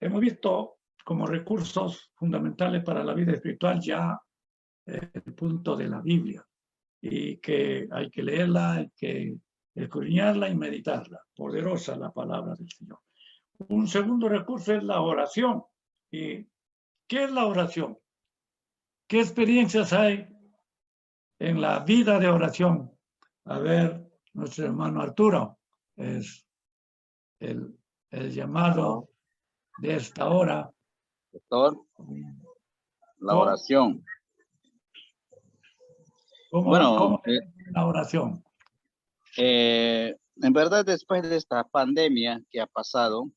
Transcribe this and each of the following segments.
hemos visto como recursos fundamentales para la vida espiritual ya el punto de la Biblia, y que hay que leerla, hay que escudriñarla y meditarla. Poderosa la palabra del Señor. Un segundo recurso es la oración. ¿Y qué es la oración? ¿Qué experiencias hay en la vida de oración? A ver, nuestro hermano Arturo es el llamado de esta hora. Doctor, la ¿Cómo, oración. cómo es la oración? En verdad, después de esta pandemia que ha pasado,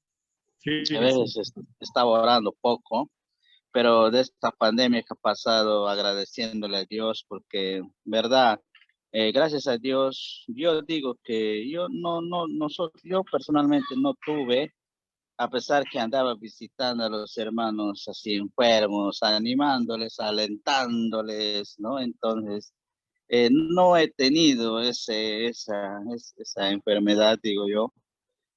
Sí, a veces estaba orando poco, pero de esta pandemia que ha pasado, agradeciéndole a Dios, porque, verdad, gracias a Dios, yo digo que yo personalmente no tuve, a pesar que andaba visitando a los hermanos así enfermos, animándoles, alentándoles, ¿no? Entonces, no he tenido esa enfermedad, digo yo,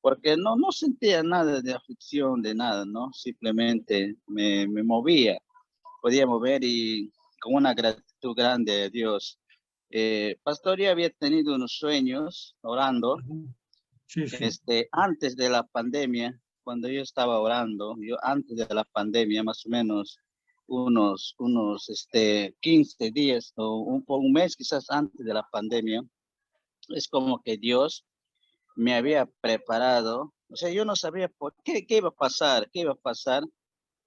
porque no sentía nada de aflicción, de nada, ¿no? Simplemente me movía, podía mover y con una gratitud grande a Dios. Pastor, ya había tenido unos sueños orando, Sí, sí. antes de la pandemia, cuando yo estaba orando, yo antes de la pandemia, más o menos unos 15 días o un mes quizás antes de la pandemia, es como que Dios me había preparado, o sea, yo no sabía por qué iba a pasar, qué iba a pasar,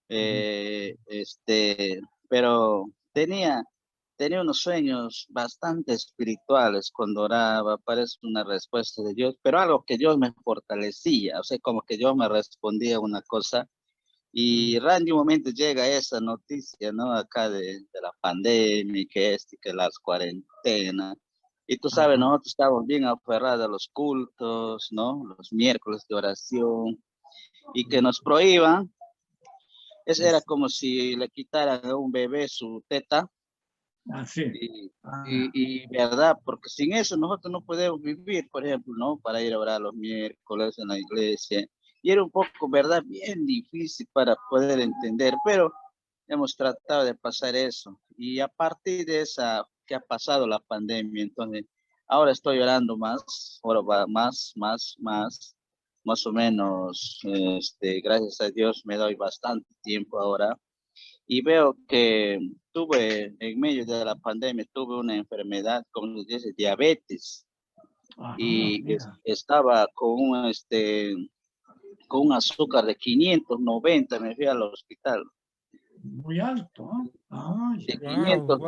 eh, este, pero tenía unos sueños bastante espirituales cuando oraba, parece una respuesta de Dios, pero algo que Dios me fortalecía, o sea, como que Dios me respondía una cosa, y de un momento llega esa noticia, ¿no? Acá de la pandemia, que las cuarentenas. Y tú sabes, Ajá. nosotros estamos bien aferrados a los cultos, ¿no? Los miércoles de oración, y que nos prohíban. Eso era como si le quitaran a un bebé su teta. Así. Y, Ah, y verdad, porque sin eso nosotros no podemos vivir, por ejemplo, ¿no? Para ir a orar los miércoles en la iglesia. Y era un poco, verdad, bien difícil para poder entender, pero hemos tratado de pasar eso. Y a partir de esa que ha pasado la pandemia, entonces, ahora estoy orando más, ahora va más o menos, gracias a Dios me doy bastante tiempo ahora y veo que en medio de la pandemia, tuve una enfermedad, como se dice, diabetes, ajá, y mira. estaba con un azúcar de 590, me fui al hospital, Muy alto, ¿eh? Ah, de ya. 500,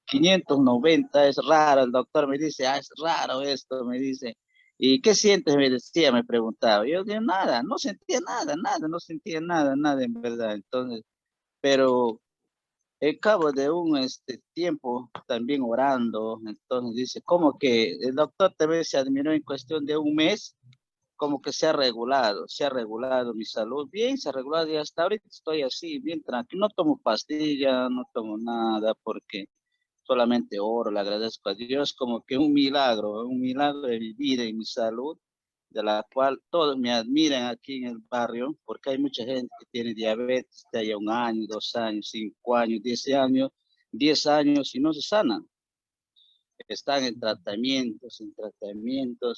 590, es raro, el doctor me dice, es raro esto, me dice, ¿y qué sientes? Me decía, me preguntaba, yo dije, nada, no sentía nada, no sentía nada en verdad, entonces, pero al cabo de un tiempo también orando, entonces dice, como que el doctor también se admiró en cuestión de un mes, como que se ha regulado mi salud, bien, se ha regulado y hasta ahorita estoy así, bien tranquilo, no tomo pastillas, no tomo nada, porque solamente oro, le agradezco a Dios, como que un milagro de mi vida y mi salud, de la cual todos me admiran aquí en el barrio, porque hay mucha gente que tiene diabetes de ya 1 año, 2 años, 5 años, 10 años, 10 años y no se sanan. Están en tratamientos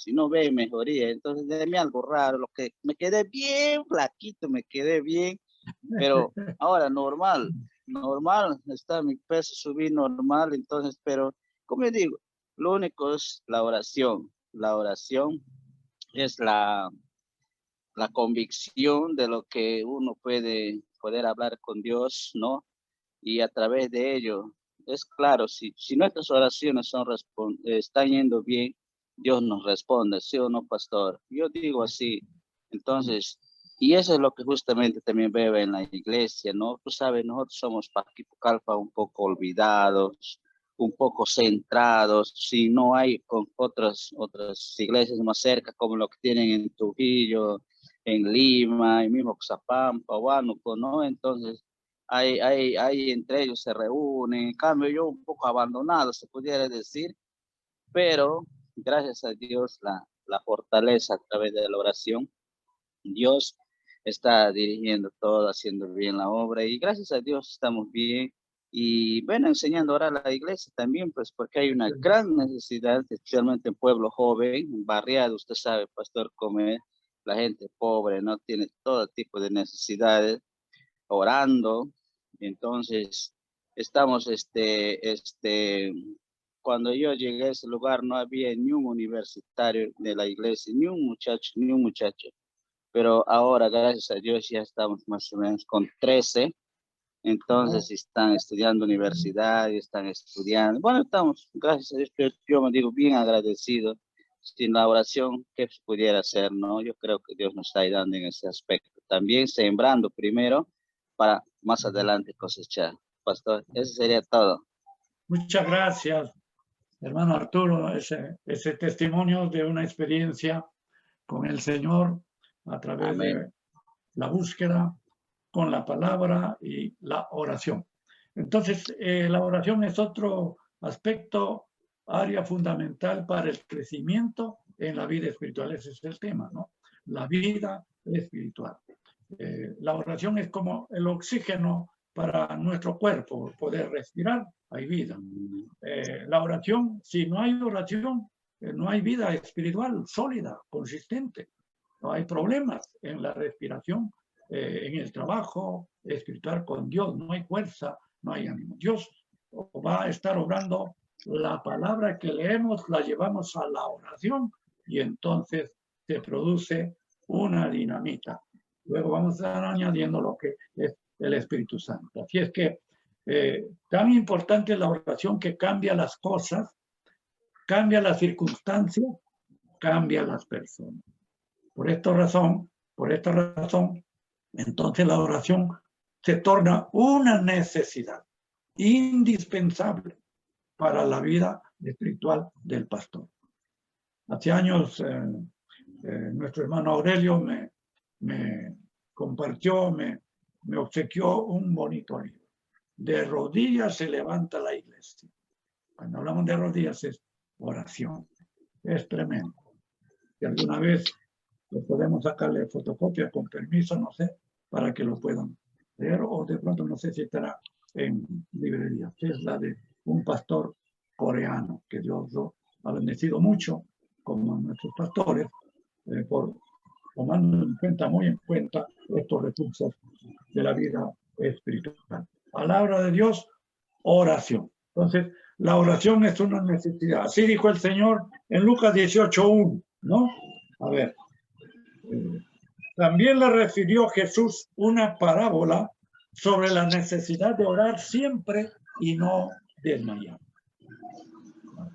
y no ven mejoría. Entonces, de mí algo raro, lo que me quedé bien flaquito, me quedé bien, pero ahora normal, está mi peso subir normal, entonces, pero como yo digo, lo único es la oración es la convicción de lo que uno poder hablar con Dios, ¿no? Y a través de ello, es claro, si nuestras oraciones están yendo bien, Dios nos responde, ¿sí o no, pastor? Yo digo así, entonces, y eso es lo que justamente también veo en la iglesia, ¿no? Tú sabes, nosotros somos Paquipucalpa un poco olvidados, un poco centrados, si no hay con otras iglesias más cerca, como lo que tienen en Trujillo, en Lima, y mismo Xapampa, Huánuco, ¿no? Entonces, hay entre ellos se reúnen, en cambio yo un poco abandonado, se pudiera decir, pero gracias a Dios la fortaleza a través de la oración, Dios está dirigiendo todo, haciendo bien la obra y gracias a Dios estamos bien. Y bueno, enseñando ahora a la iglesia también, pues porque hay una gran necesidad, especialmente en pueblo joven, barriado, usted sabe, pastor, como es la gente pobre, ¿no? Tiene todo tipo de necesidades, orando. Entonces, estamos, cuando yo llegué a ese lugar no había ni un universitario de la iglesia, ni un muchacho. Pero ahora, gracias a Dios, ya estamos más o menos con 13. Entonces están estudiando universidad, están estudiando. Bueno, estamos, gracias a Dios, yo me digo bien agradecido. Sin la oración, ¿qué se pudiera hacer, no? Yo creo que Dios nos está ayudando en ese aspecto. También sembrando primero para más adelante cosechar. Pastor, eso sería todo. Muchas gracias, hermano Arturo, ese testimonio de una experiencia con el Señor a través Amén. de la búsqueda con la palabra y la oración. Entonces, la oración es otro aspecto, área fundamental para el crecimiento en la vida espiritual. Ese es el tema, ¿no? La vida espiritual. La oración es como el oxígeno para nuestro cuerpo, poder respirar, hay vida. La oración, si no hay oración, no hay vida espiritual sólida, consistente. No hay problemas en la respiración, en el trabajo espiritual con Dios. No hay fuerza, no hay ánimo. Dios va a estar obrando la palabra que leemos, la llevamos a la oración y entonces se produce una dinamita. Luego vamos a estar añadiendo lo que es el Espíritu Santo. Así es que tan importante es la oración que cambia las cosas, cambia las circunstancias, cambia las personas. Por esta razón, entonces la oración se torna una necesidad indispensable para la vida espiritual del pastor. Hace años nuestro hermano Aurelio me compartió, me obsequió un bonito libro. De rodillas se levanta la iglesia. Cuando hablamos de rodillas es oración. Es tremendo. Si alguna vez podemos sacarle fotocopia con permiso, no sé, para que lo puedan leer, o de pronto no sé si estará en librería, que es la de un pastor coreano, que Dios lo ha bendecido mucho, como nuestros pastores, por tomando muy en cuenta estos recursos de la vida espiritual. Palabra de Dios, oración. Entonces, la oración es una necesidad. Así dijo el Señor en Lucas 18:1, ¿no? A ver. También le refirió Jesús una parábola sobre la necesidad de orar siempre y no desmayar.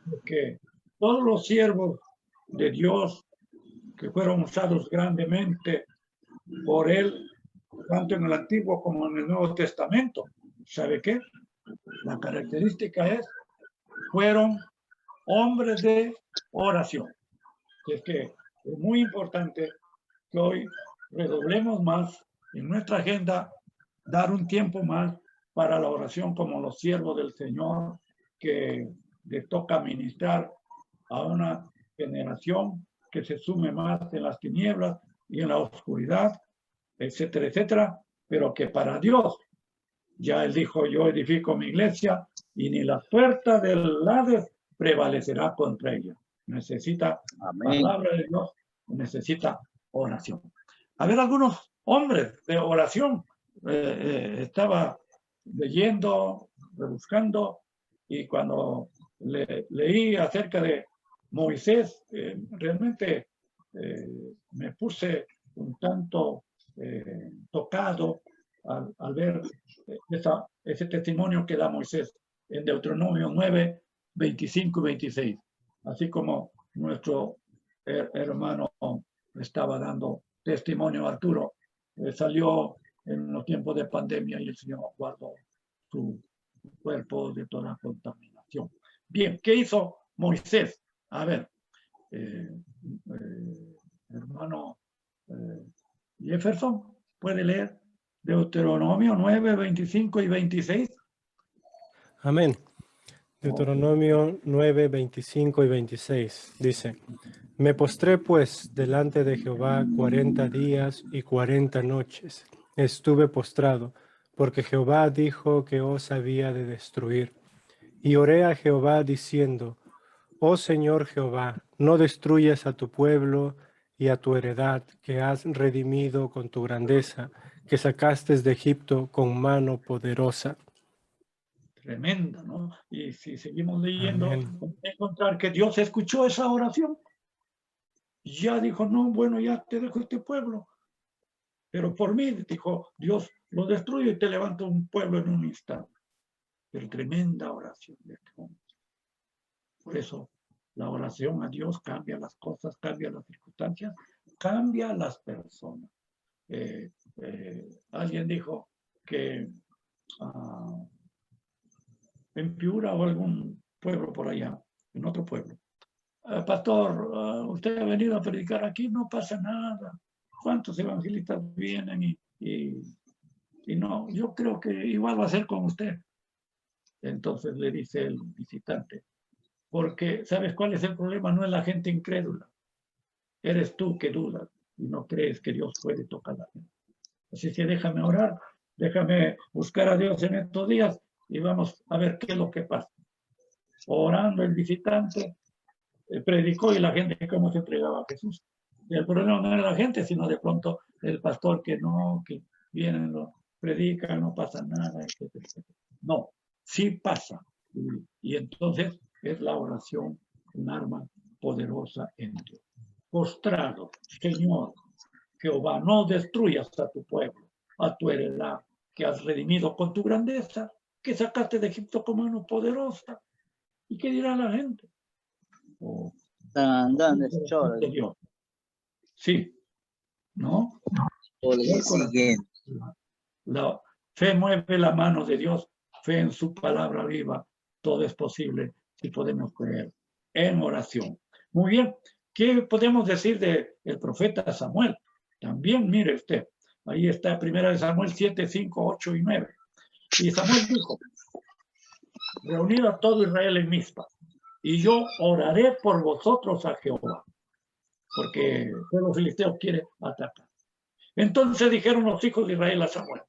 Porque todos los siervos de Dios que fueron usados grandemente por él, tanto en el Antiguo como en el Nuevo Testamento, ¿sabe qué? La característica es, fueron hombres de oración. Es que es muy importante que hoy redoblemos más en nuestra agenda, dar un tiempo más para la oración como los siervos del Señor que les toca ministrar a una generación que se sume más en las tinieblas y en la oscuridad, etcétera, etcétera, pero que para Dios, ya Él dijo, yo edifico mi iglesia y ni la puerta del Hades prevalecerá contra ella. Necesita Amén. palabra de Dios, necesita oración. A ver, algunos hombres de oración. Estaba leyendo, rebuscando, y cuando leí acerca de Moisés, realmente me puse un tanto tocado al ver ese testimonio que da Moisés en Deuteronomio 9, 25 y 26, así como nuestro hermano estaba dando testimonio, Arturo, salió en los tiempos de pandemia y el Señor guardó su cuerpo de toda contaminación. Bien, ¿qué hizo Moisés? A ver, hermano Jefferson, ¿puede leer Deuteronomio 9, 25 y 26? Amén. Deuteronomio 9, 25 y 26 dice: Me postré pues delante de Jehová 40 días y 40 noches. Estuve postrado, porque Jehová dijo que os había de destruir. Y oré a Jehová diciendo, oh Señor Jehová, no destruyas a tu pueblo y a tu heredad que has redimido con tu grandeza, que sacaste de Egipto con mano poderosa. Tremenda, ¿no? Y si seguimos leyendo, Amén. vamos a encontrar que Dios escuchó esa oración. Ya dijo, no, bueno, ya te dejo este pueblo. Pero por mí, dijo, Dios lo destruye y te levanta un pueblo en un instante. Pero tremenda oración de este hombre. Por eso, la oración a Dios cambia las cosas, cambia las circunstancias, cambia las personas. Alguien dijo que en Piura o algún pueblo por allá, en otro pueblo, pastor, usted ha venido a predicar aquí, no pasa nada. ¿Cuántos evangelistas vienen y no? Yo creo que igual va a ser con usted. Entonces le dice el visitante, porque ¿sabes cuál es el problema? No es la gente incrédula, eres tú que dudas y no crees que Dios puede tocar a la gente. Así que déjame orar, déjame buscar a Dios en estos días y vamos a ver qué es lo que pasa. Orando el visitante, predicó y la gente cómo se entregaba a Jesús. Y el problema no era la gente, sino de pronto el pastor que no, que viene, lo predica, no pasa nada, etcétera, etcétera. No, sí pasa. Y entonces es la oración un arma poderosa en Dios. Postrado, Señor, Jehová, no destruyas a tu pueblo, a tu heredad, que has redimido con tu grandeza, que sacaste de Egipto con mano poderosa. ¿Y qué dirá la gente? Oh, de Dios. Sí, ¿no? La fe mueve la mano de Dios, fe en su palabra viva, todo es posible si podemos creer en oración. Muy bien, ¿qué podemos decir del profeta Samuel? También, mire usted, ahí está 1 Samuel 7, 5, 8 y 9. Y Samuel dijo, reunido a todo Israel en Mizpa, y yo oraré por vosotros a Jehová, porque el pueblo filisteo quiere atacar. Entonces dijeron los hijos de Israel a Samuel,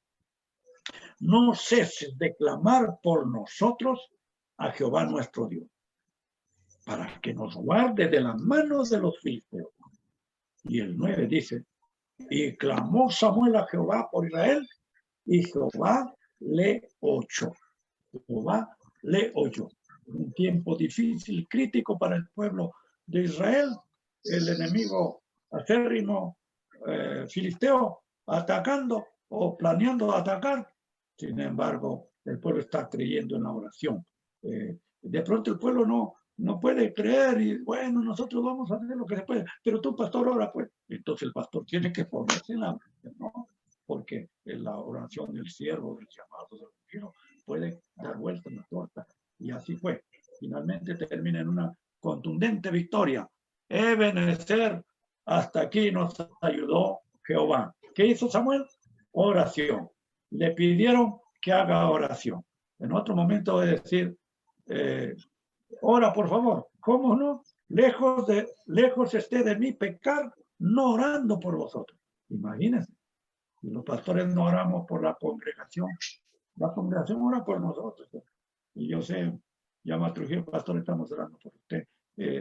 no ceses de clamar por nosotros a Jehová nuestro Dios, para que nos guarde de las manos de los filisteos. Y el 9 dice, y clamó Samuel a Jehová por Israel, y Jehová le oyó. Jehová le oyó. Un tiempo difícil, crítico para el pueblo de Israel, el enemigo acérrimo filisteo atacando o planeando atacar. Sin embargo, el pueblo está creyendo en la oración. De pronto el pueblo no puede creer y bueno, nosotros vamos a hacer lo que se puede, pero tú, pastor, ora pues. Entonces el pastor tiene que ponerse en la, ¿no? Porque en la oración del siervo, del llamado, del ungido, puede dar vuelta en la torta. Y así fue. Finalmente termina en una contundente victoria. Ebenezer, hasta aquí nos ayudó Jehová. ¿Qué hizo Samuel? Oración. Le pidieron que haga oración. En otro momento voy a decir, ora por favor. ¿Cómo no? Lejos esté de mí pecar, no orando por vosotros. Imagínense. Y los pastores no oramos por la congregación ora por nosotros. Y yo sé, llama a Trujillo, pastor, estamos orando por usted.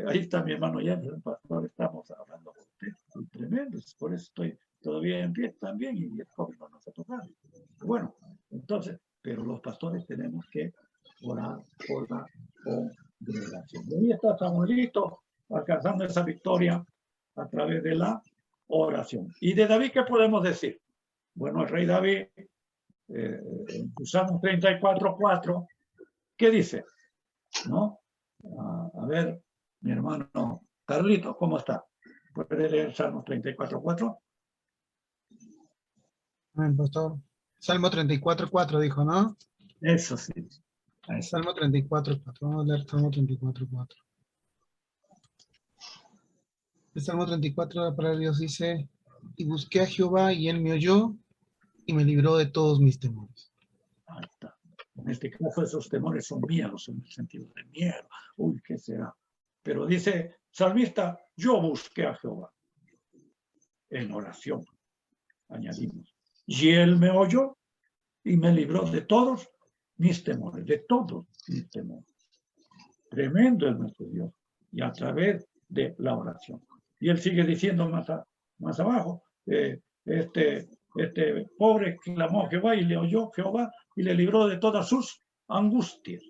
Ahí está mi hermano Jensen, pastor, estamos orando por usted. Y tremendo, por eso estoy todavía en pie también y el COVID no nos ha tocado. Bueno, entonces, pero los pastores tenemos que orar por la congregación. Y ahí está Samuelito alcanzando esa victoria a través de la oración. ¿Y de David qué podemos decir? Bueno, el rey David, Salmos 34:4, ¿qué dice? ¿No? A ver, mi hermano Carlito, ¿cómo está? ¿Puede leer Salmos 34:4? Pastor. Salmo 34:4 dijo, ¿no? Eso sí. Eso. Salmo 34:4. Vamos a leer Salmo 34:4. El Salmo 34, la palabra de Dios dice, y busqué a Jehová y él me oyó y me libró de todos mis temores. Ahí está. En este caso esos temores son miedos, en el sentido de miedo. Uy, ¿qué será? Pero dice salmista, yo busqué a Jehová en oración, añadimos. Y él me oyó y me libró de todos mis temores, de todos mis temores. Tremendo es nuestro Dios. Y a través de la oración. Y él sigue diciendo más abajo, este pobre clamó a Jehová y le oyó Jehová y le libró de todas sus angustias.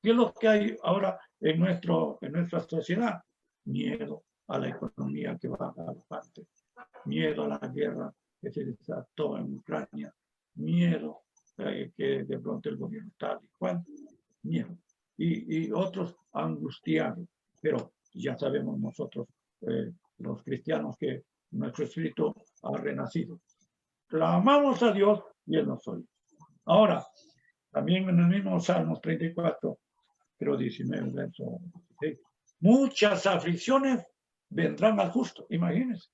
¿Qué es lo que hay ahora en nuestra sociedad? Miedo a la economía que va a la parte, miedo a la guerra que se desató en Ucrania, miedo que de pronto el gobierno tal y cual, miedo. Y otros angustiados, pero ya sabemos nosotros, los cristianos, que nuestro espíritu ha renacido. Clamamos a Dios y Él nos oye. Ahora, también en el mismo Salmos 34, creo 19, verso 16, muchas aflicciones vendrán al justo, imagínense,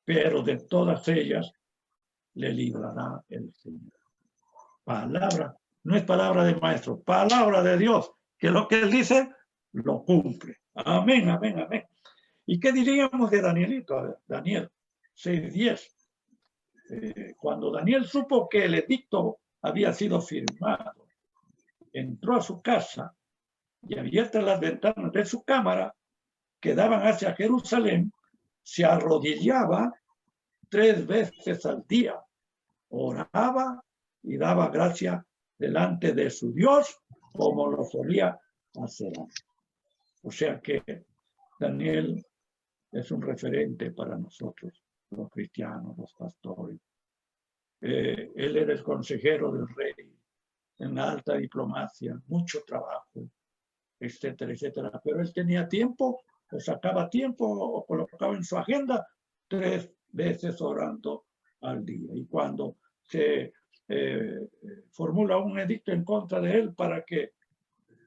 pero de todas ellas le librará el Señor. Palabra, no es palabra de maestro, palabra de Dios, que lo que Él dice, lo cumple. Amén, amén, amén. ¿Y qué diríamos de Danielito? Daniel 6:10. Cuando Daniel supo que el edicto había sido firmado, entró a su casa y abiertas las ventanas de su cámara que daban hacia Jerusalén, se arrodillaba 3 veces al día, oraba y daba gracia delante de su Dios como lo solía hacer. O sea que Daniel es un referente para nosotros, los cristianos, los pastores. Él era el consejero del rey en la alta diplomacia, mucho trabajo, etcétera, etcétera. Pero él tenía tiempo, o sacaba tiempo, o colocaba en su agenda 3 veces orando al día. Y cuando se formula un edicto en contra de él para que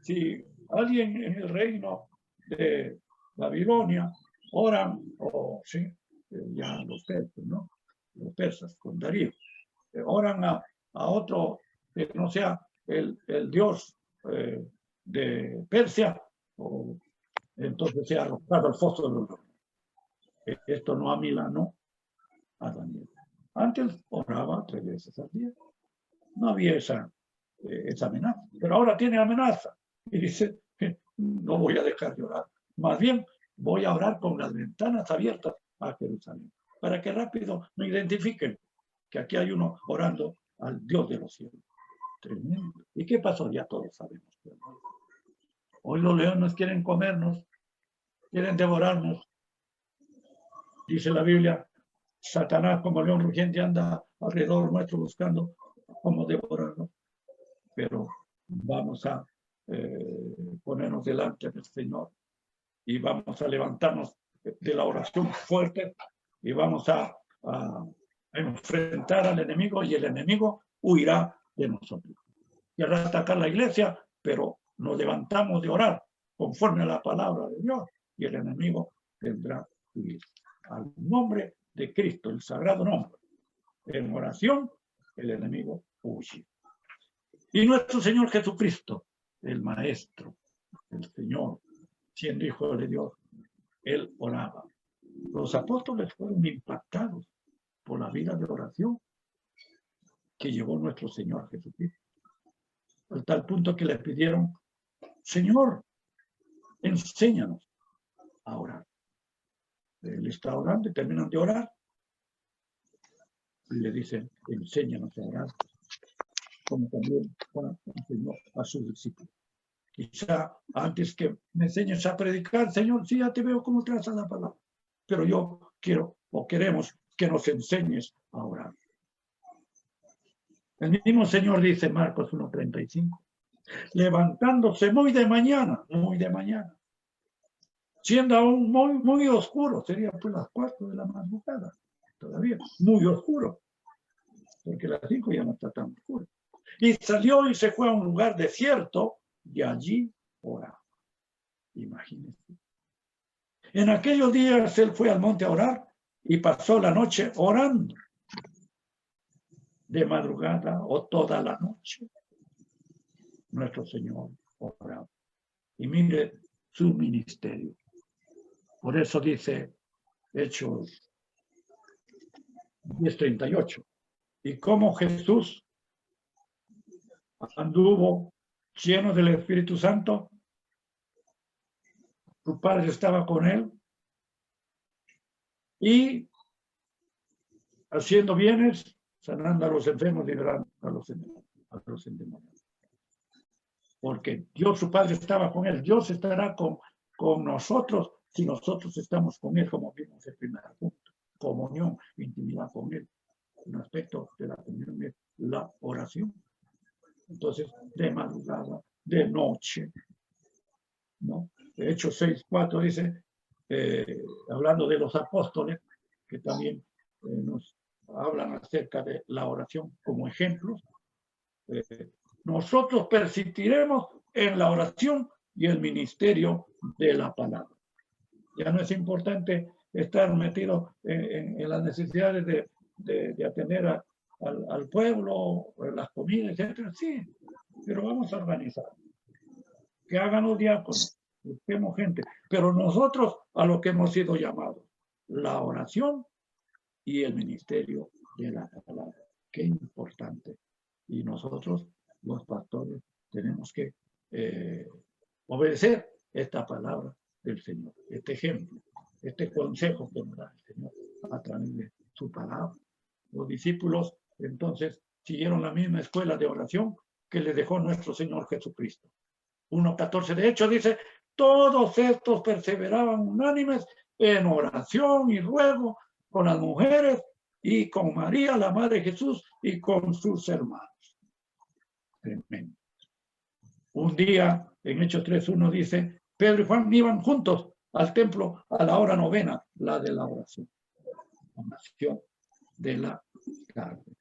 si alguien en el reino de Babilonia oran, o sí, ya los persas, ¿no? Los persas con Darío, oran a otro que no sea el dios de Persia, o entonces sea arrojado al foso de los hornos. Esto no amilanó a Daniel. Antes oraba 3 veces al día. No había esa amenaza, pero ahora tiene amenaza y dice, no voy a dejar de orar, más bien voy a orar con las ventanas abiertas a Jerusalén, para que rápido me identifiquen que aquí hay uno orando al Dios de los cielos. Tremendo. ¿Y qué pasó? Ya todos sabemos. Hoy los leones quieren comernos, quieren devorarnos. Dice la Biblia, Satanás como león rugiente anda alrededor nuestro buscando cómo devorarnos. Pero vamos a ponernos delante del Señor y vamos a levantarnos de la oración fuerte y vamos a enfrentar al enemigo, y el enemigo huirá de nosotros. Querrá atacar la iglesia, pero nos levantamos de orar conforme a la palabra de Dios y el enemigo tendrá que huir. Al nombre de Cristo, el sagrado nombre, en oración, el enemigo huye. Y nuestro Señor Jesucristo, el Maestro, el Señor, siendo hijo de Dios, Él oraba. Los apóstoles fueron impactados por la vida de oración que llevó nuestro Señor Jesucristo. Al tal punto que le pidieron, Señor, enséñanos a orar. Él está orando y terminan de orar. Y le dicen, enséñanos a orar. Como también Juan enseñó a sus discípulos. Quizá antes que me enseñes a predicar, Señor, sí, ya te veo cómo trazas la palabra. Pero yo quiero o queremos que nos enseñes a orar. El mismo Señor dice, Marcos 1:35, levantándose muy de mañana, siendo aún muy oscuro, sería pues las 4 de la madrugada, todavía, muy oscuro, porque las 5 ya no está tan oscuro. Y salió y se fue a un lugar desierto y allí oraba. Imagínense. En aquellos días él fue al monte a orar y pasó la noche orando. De madrugada o toda la noche, nuestro Señor oraba. Y mire su ministerio. Por eso dice Hechos 10:38. Y como Jesús anduvo lleno del Espíritu Santo, su Padre estaba con él y haciendo bienes, sanando a los enfermos, liberando a los endemoniados. Porque Dios, su Padre, estaba con él. Dios estará con nosotros si nosotros estamos con él, como vimos el primer punto. Comunión, intimidad con él. Un aspecto de la comunión es la oración. Entonces, de madrugada, de noche, ¿no? Hechos 6:4 dice, hablando de los apóstoles, que también nos hablan acerca de la oración como ejemplos, nosotros persistiremos en la oración y el ministerio de la palabra. Ya no es importante estar metido en las necesidades de atender al pueblo, las comidas, etc. Sí, pero vamos a organizar. Que hagan los diáconos, busquemos gente. Pero nosotros a lo que hemos sido llamados, la oración y el ministerio de la palabra. Qué importante. Y nosotros, los pastores, tenemos que obedecer esta palabra del Señor, este ejemplo, este consejo que nos da el Señor a través de su palabra. Los discípulos entonces siguieron la misma escuela de oración que les dejó nuestro Señor Jesucristo. 1:14 de hecho dice, todos estos perseveraban unánimes en oración y ruego con las mujeres y con María, la Madre de Jesús, y con sus hermanos. Tremendo. Un día, en Hechos 3:1 dice, Pedro y Juan iban juntos al templo a la hora novena, la de la oración. Oración de la tarde,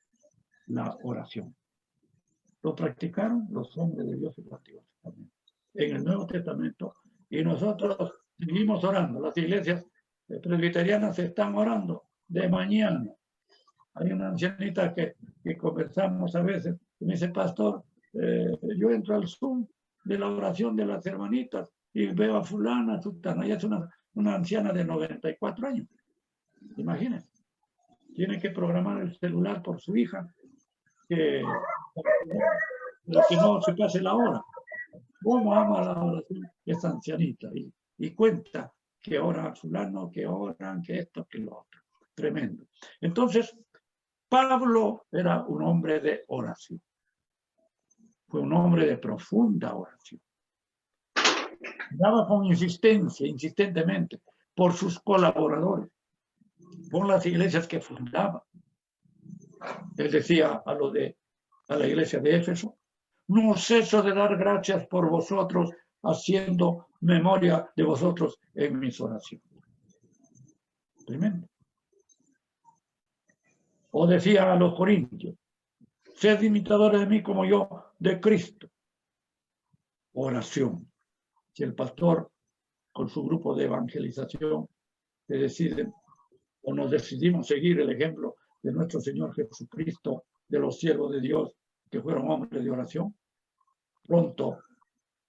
la oración. Lo practicaron los hombres de Dios y antiguos también en el Nuevo Testamento, y nosotros seguimos orando. Las iglesias presbiterianas están orando de mañana. Hay una ancianita que conversamos a veces, y me dice, pastor, yo entro al Zoom de la oración de las hermanitas y veo a fulana, sultana, ella es una anciana de 94 años. Imagínense, tiene que programar el celular por su hija, que no se pase la hora. ¿Cómo ama la oración esa ancianita? Y cuenta que oran fulano, que oran, que esto, que lo otro. Tremendo. Entonces, Pablo era un hombre de oración. Fue un hombre de profunda oración. Daba con insistentemente, por sus colaboradores, por las iglesias que fundaba. Él decía a la iglesia de Éfeso, no ceso de dar gracias por vosotros, haciendo memoria de vosotros en mis oraciones. Tremendo. O decía a los corintios, sed imitadores de mí como yo de Cristo. Oración. Si el pastor con su grupo de evangelización se deciden o nos decidimos seguir el ejemplo de nuestro Señor Jesucristo, de los siervos de Dios que fueron hombres de oración, pronto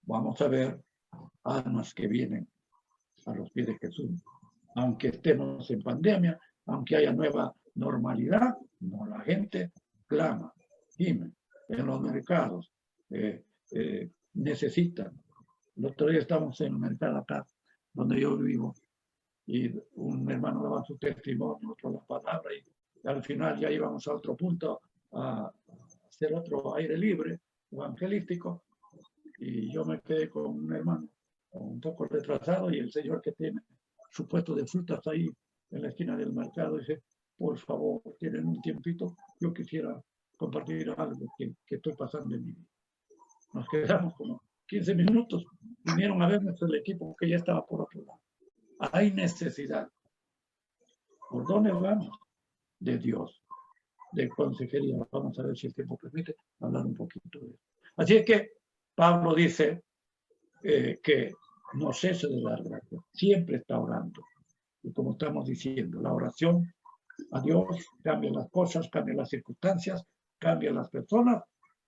vamos a ver almas que vienen a los pies de Jesús. Aunque estemos en pandemia, aunque haya nueva normalidad, no, la gente clama, gime en los mercados, necesitan. El otro día estamos en un mercado acá, donde yo vivo, y un hermano daba su testimonio, otro la palabra, y al final ya íbamos a otro punto a hacer otro aire libre, evangelístico, y yo me quedé con un hermano un poco retrasado, y el señor que tiene su puesto de frutas ahí en la esquina del mercado dice, por favor, tienen un tiempito, yo quisiera compartir algo que estoy pasando en mi vida. Nos quedamos como 15 minutos, vinieron a vernos el equipo que ya estaba por otro lado. Hay necesidad. ¿Por dónde vamos? De Dios, de consejería. Vamos a ver si el tiempo permite hablar un poquito de eso. Así es que Pablo dice que no cese de dar gracias, siempre está orando. Y como estamos diciendo, la oración a Dios cambia las cosas, cambia las circunstancias, cambia las personas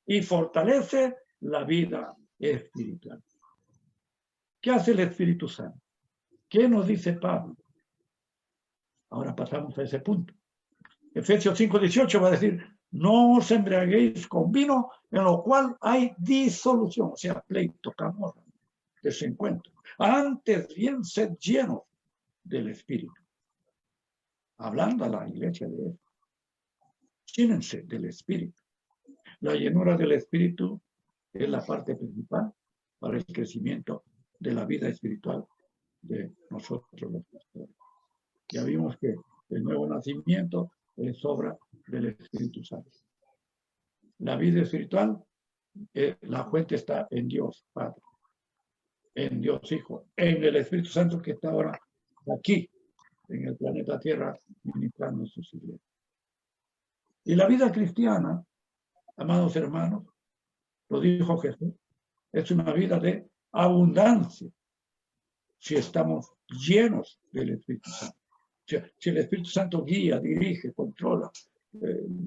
y fortalece la vida espiritual. ¿Qué hace el Espíritu Santo? ¿Qué nos dice Pablo? Ahora pasamos a ese punto. Efesios 5:18 va a decir, no os embriaguéis con vino, en lo cual hay disolución, o sea, pleito, camorra, desencuentro. Antes bien, sed llenos del Espíritu. Hablando a la iglesia de eso. Llénense del Espíritu. La llenura del Espíritu es la parte principal para el crecimiento de la vida espiritual de nosotros los pastores. Ya vimos que el nuevo nacimiento es obra del Espíritu Santo. La vida espiritual, la fuente está en Dios Padre, en Dios Hijo, en el Espíritu Santo que está ahora aquí, en el planeta Tierra, ministrando sus iglesias. Y la vida cristiana, amados hermanos, lo dijo Jesús, es una vida de abundancia si estamos llenos del Espíritu Santo. Si el Espíritu Santo guía, dirige, controla,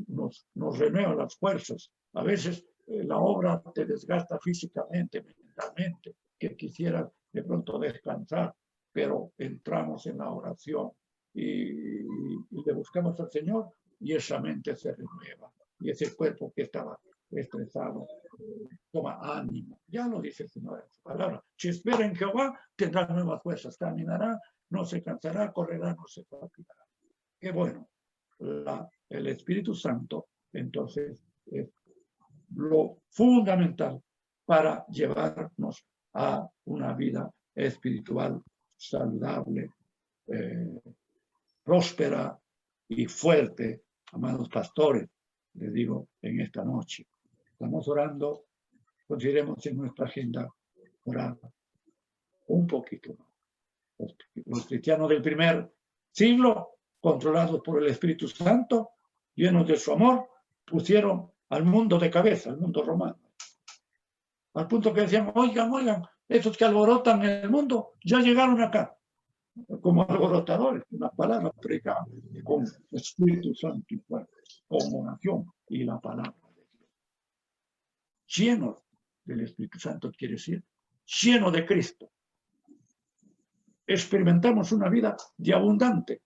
nos renueva las fuerzas. A veces la obra te desgasta físicamente, mentalmente, que quisiera de pronto descansar, pero entramos en la oración y le buscamos al Señor y esa mente se renueva. Y ese cuerpo que estaba estresado toma ánimo. Ya lo dice el Señor en su palabra. Si espera en Jehová, tendrá nuevas fuerzas. Caminará, no se cansará, correrá, no se fatigará. Qué bueno. El Espíritu Santo, entonces, es lo fundamental para llevarnos a una vida espiritual saludable, próspera y fuerte. Amados pastores, les digo en esta noche, estamos orando, consideremos en nuestra agenda orar un poquito más. Los cristianos del primer siglo, controlados por el Espíritu Santo, llenos de su amor, pusieron al mundo de cabeza, al mundo romano. Al punto que decían, oigan, estos que alborotan el mundo ya llegaron acá, como alborotadores, una palabra predicada con Espíritu Santo y fuerza, con oración y la palabra de Dios. Llenos del Espíritu Santo quiere decir, lleno de Cristo. Experimentamos una vida de abundante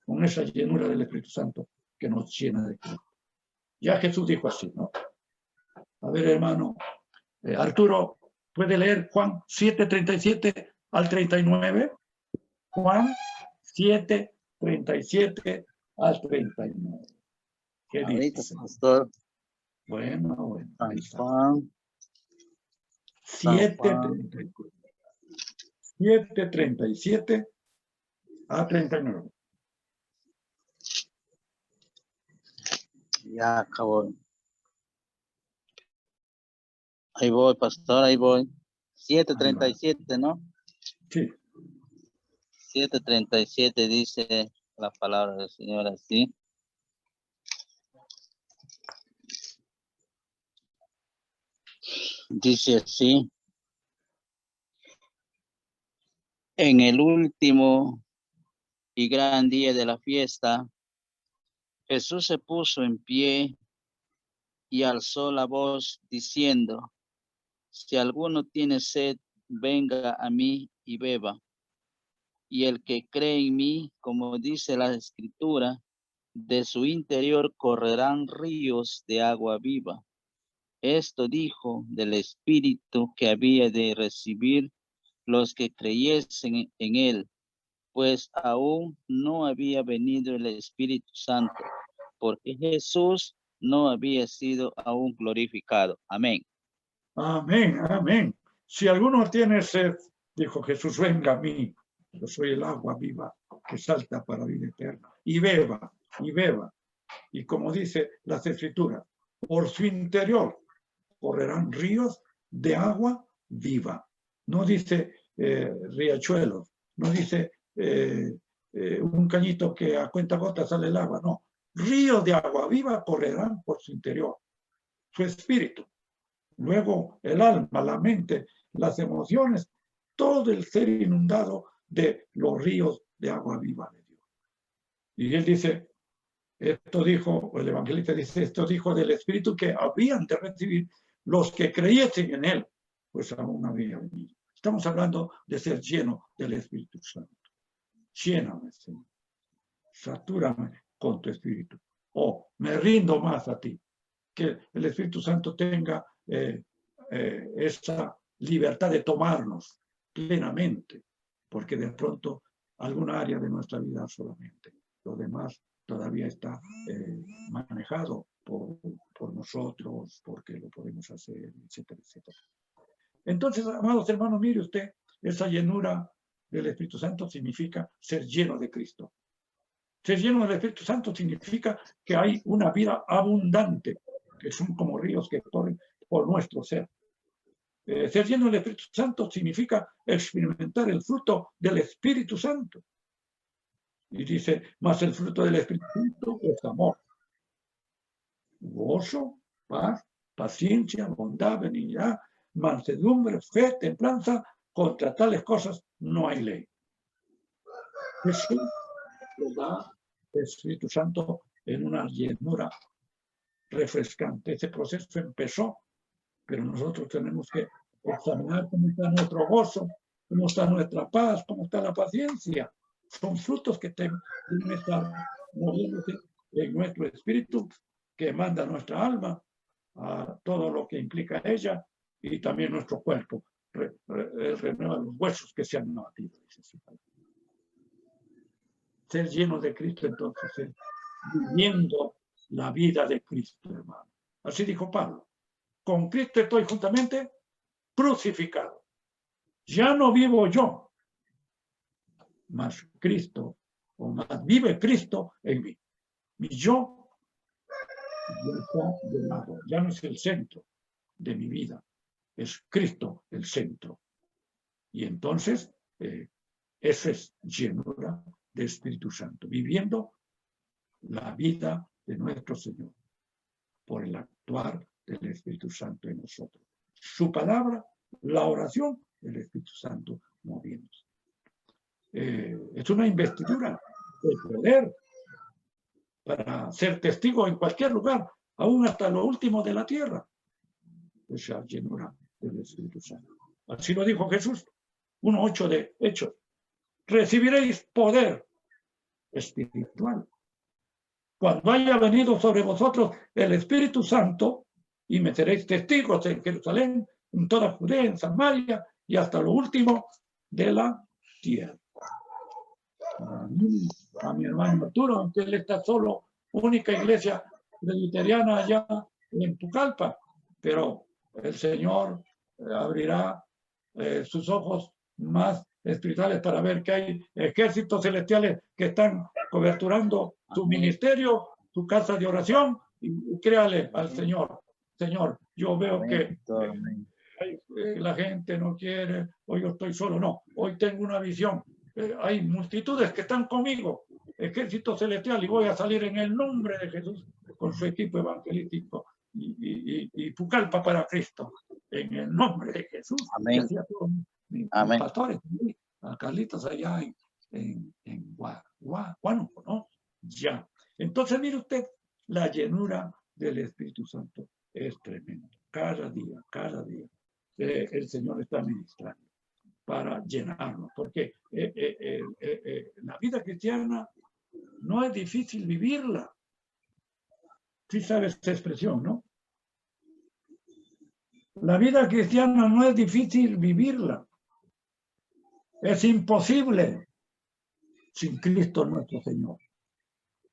con esa llenura del Espíritu Santo que nos llena de Cristo. Ya Jesús dijo así, ¿no? A ver, hermano, Arturo, ¿puede leer Juan 7:37 al 39? Juan 7:37 al 39. ¿Qué Ahorita, dice? pastor. Bueno. San Juan. 7:37 a 39. Ya acabó. Ahí voy, pastor, ahí voy. 7:37, ¿no? Sí. 7:37 dice la palabra del Señor así. Dice así. En el último y gran día de la fiesta, Jesús se puso en pie y alzó la voz diciendo, si alguno tiene sed, venga a mí y beba. Y el que cree en mí, como dice la Escritura, de su interior correrán ríos de agua viva. Esto dijo del Espíritu que había de recibir los que creyesen en él, pues aún no había venido el Espíritu Santo, porque Jesús no había sido aún glorificado. Amén. Amén. Si alguno tiene sed, dijo Jesús, venga a mí. Yo soy el agua viva que salta para vida eterna. Y beba. Y como dice las Escrituras, por su interior correrán ríos de agua viva. No dice riachuelos, no dice un cañito que a cuentagotas sale el agua, no. Ríos de agua viva correrán por su interior, su espíritu. Luego el alma, la mente, las emociones, todo el ser inundado de los ríos de agua viva de Dios. Y él dice, esto dijo, o el evangelista dice, esto dijo del Espíritu que habían de recibir los que creyesen en él, pues aún no había venido. Estamos hablando de ser lleno del Espíritu Santo. Lléname, Señor. Satúrame con tu Espíritu. O me rindo más a ti. Que el Espíritu Santo tenga esa libertad de tomarnos plenamente, porque de pronto alguna área de nuestra vida solamente. Lo demás todavía está manejado por nosotros, porque lo podemos hacer, etcétera, etcétera. Entonces, amados hermanos, mire usted, esa llenura del Espíritu Santo significa ser lleno de Cristo. Ser lleno del Espíritu Santo significa que hay una vida abundante, que son como ríos que corren por nuestro ser. Ser lleno del Espíritu Santo significa experimentar el fruto del Espíritu Santo. Y dice, más el fruto del Espíritu Santo es amor, gozo, paz, paciencia, bondad, benignidad, mansedumbre, fe, templanza. Contra tales cosas no hay ley. Eso lo da el Espíritu Santo en una llenura refrescante. Ese proceso empezó, pero nosotros tenemos que examinar cómo está nuestro gozo, cómo está nuestra paz, cómo está la paciencia. Son frutos que deben estar moviéndose en nuestro espíritu, que manda nuestra alma a todo lo que implica ella, y también nuestro cuerpo. Renueva los huesos que se han abatido. Ser lleno de Cristo, entonces, es viviendo la vida de Cristo, hermano. Así dijo Pablo. Con Cristo estoy juntamente crucificado. Ya no vivo yo, mas Cristo, o más vive Cristo en mí. Mi yo ya está de lado, ya no es el centro de mi vida, es Cristo el centro. Y entonces, eso es llenura de Espíritu Santo, viviendo la vida de nuestro Señor por el actuar del Espíritu Santo en nosotros. Su palabra, la oración del Espíritu Santo moviéndose. Es una investidura de poder para ser testigo en cualquier lugar, aún hasta lo último de la tierra. Esa llenura del Espíritu Santo. Así lo dijo Jesús, 1:8 de Hechos. Recibiréis poder espiritual cuando haya venido sobre vosotros el Espíritu Santo, y me seréis testigos en Jerusalén, en toda Judea, en Samaria y hasta lo último de la tierra. A mi hermano Arturo, aunque él está solo, única iglesia presbiteriana allá en Pucallpa, pero el Señor abrirá sus ojos más espirituales para ver que hay ejércitos celestiales que están coberturando su ministerio, su casa de oración, y créale al Señor. Señor, yo veo que la gente no quiere, o yo estoy solo. No, hoy tengo una visión. Hay multitudes que están conmigo, ejército celestial, y voy a salir en el nombre de Jesús con su equipo evangelístico y Pucallpa para Cristo, en el nombre de Jesús. Amén. Mis pastores, a Carlitos allá en Huánuco, ¿no? Ya. Entonces, mire usted, la llenura del Espíritu Santo es tremenda. Cada día, el Señor está ministrando para llenarnos, porque la vida cristiana no es difícil vivirla. Sí sabes esa expresión, ¿no? La vida cristiana no es difícil vivirla. Es imposible sin Cristo nuestro Señor,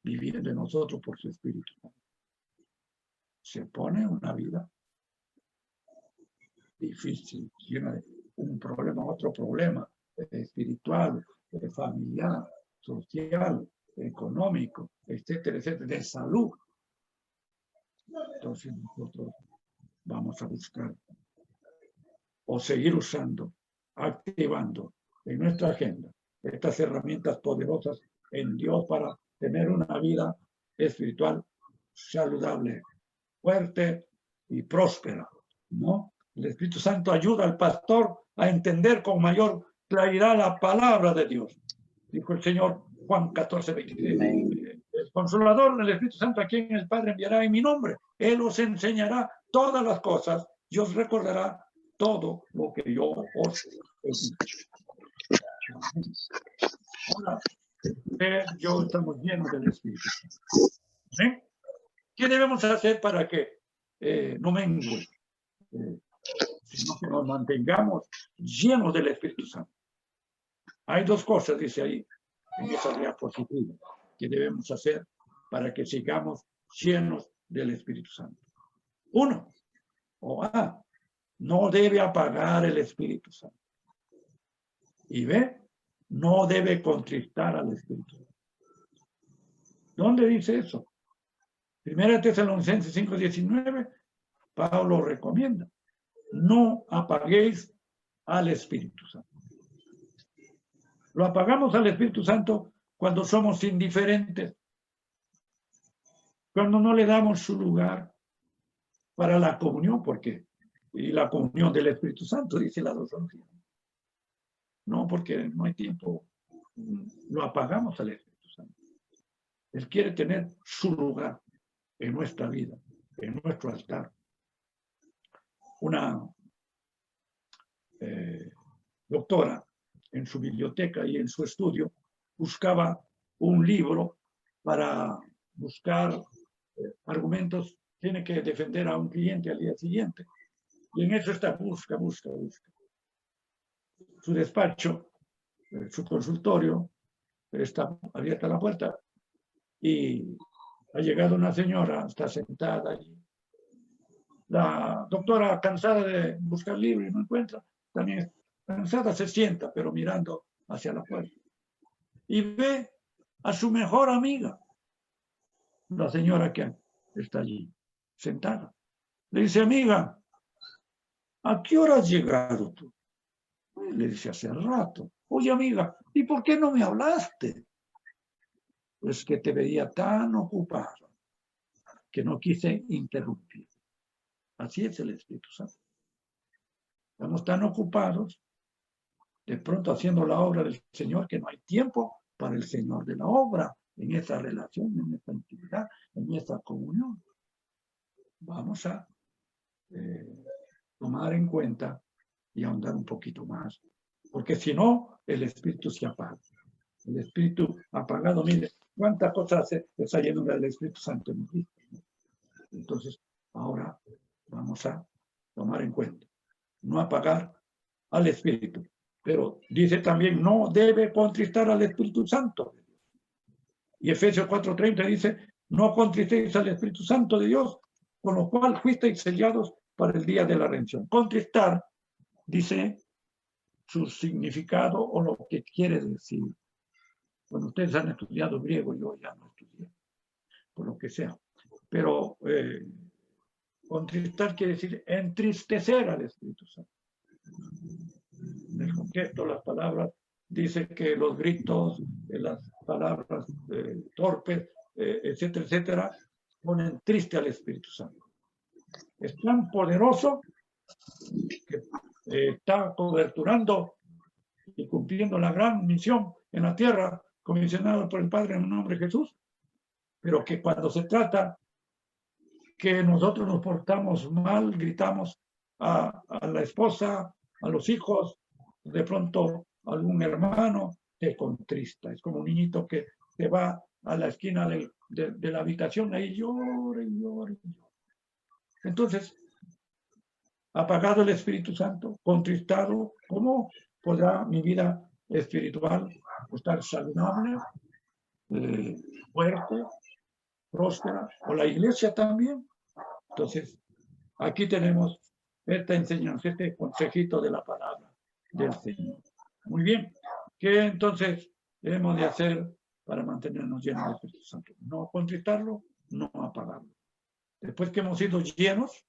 viviendo en nosotros por su Espíritu. Se pone una vida difícil, llena de un problema, otro problema, espiritual, familiar, social, económico, etcétera, etcétera, de salud. Entonces nosotros vamos a buscar o seguir usando, activando en nuestra agenda estas herramientas poderosas en Dios para tener una vida espiritual saludable, fuerte y próspera, ¿no? El Espíritu Santo ayuda al pastor a entender con mayor claridad la palabra de Dios. Dijo el Señor Juan 14:23. El Consolador del Espíritu Santo, a quien el Padre enviará en mi nombre. Él os enseñará todas las cosas y os recordará todo lo que yo os Ahora, usted, yo estamos llenos del Espíritu Santo. ¿Sí? ¿Qué debemos hacer para que no mengue? Sino que nos mantengamos llenos del Espíritu Santo. Hay dos cosas, dice ahí, en esa diapositiva, que debemos hacer para que sigamos llenos del Espíritu Santo. Uno, no debe apagar el Espíritu Santo. Y B, no debe contristar al Espíritu Santo. ¿Dónde dice eso? Primera Tesalonicenses 5:19, Pablo recomienda: no apaguéis al Espíritu Santo. Lo apagamos al Espíritu Santo cuando somos indiferentes, cuando no le damos su lugar para la comunión, porque y la comunión del Espíritu Santo, dice la doctrina. No, porque no hay tiempo, lo apagamos al Espíritu Santo. Él quiere tener su lugar en nuestra vida, en nuestro altar. Una doctora en su biblioteca y en su estudio buscaba un libro para buscar argumentos. Tiene que defender a un cliente al día siguiente. Y en eso está busca. Su despacho, su consultorio, está abierta la puerta y ha llegado una señora, está sentada allí. La doctora, cansada de buscar libros y no encuentra, también cansada, se sienta, pero mirando hacia la puerta. Y ve a su mejor amiga, la señora que está allí, sentada. Le dice: amiga, ¿a qué hora has llegado tú? Y le dice: hace rato. Oye, amiga, ¿y por qué no me hablaste? Pues que te veía tan ocupado que no quise interrumpir. Así es el Espíritu Santo. Estamos tan ocupados, de pronto haciendo la obra del Señor, que no hay tiempo para el Señor de la obra, en esa relación, en esta intimidad, en esta comunión. Vamos a tomar en cuenta y ahondar un poquito más, porque si no, el Espíritu se apaga. El Espíritu apagado, mire, cuántas cosas está lleno del Espíritu Santo en Cristo. Entonces, ahora vamos a tomar en cuenta, no apagar al Espíritu, pero dice también: no debe contristar al Espíritu Santo. Y Efesios 4:30 dice: no contristéis al Espíritu Santo de Dios, con lo cual fuisteis sellados para el día de la redención. Contristar, dice su significado o lo que quiere decir. Bueno, ustedes han estudiado griego, yo ya no estudié, por lo que sea. Pero contristar quiere decir entristecer al Espíritu Santo. En el contexto, las palabras, dice que los gritos, las palabras torpes, etcétera, etcétera, ponen triste al Espíritu Santo. Es tan poderoso que está coberturando y cumpliendo la gran misión en la tierra, comisionado por el Padre en el nombre de Jesús, pero que cuando se trata que nosotros nos portamos mal, gritamos a la esposa, a los hijos, de pronto algún hermano, te contrista. Es como un niñito que se va a la esquina de la habitación, ahí llora. Entonces, apagado el Espíritu Santo, contristado, ¿cómo podrá mi vida espiritual estar saludable, fuerte, próspera? O la iglesia también. Entonces, aquí tenemos esta enseñanza, este consejito de la palabra del Señor. Muy bien. ¿Qué entonces debemos de hacer para mantenernos llenos del Espíritu Santo? No contristarlo, no apagarlo. Después que hemos sido llenos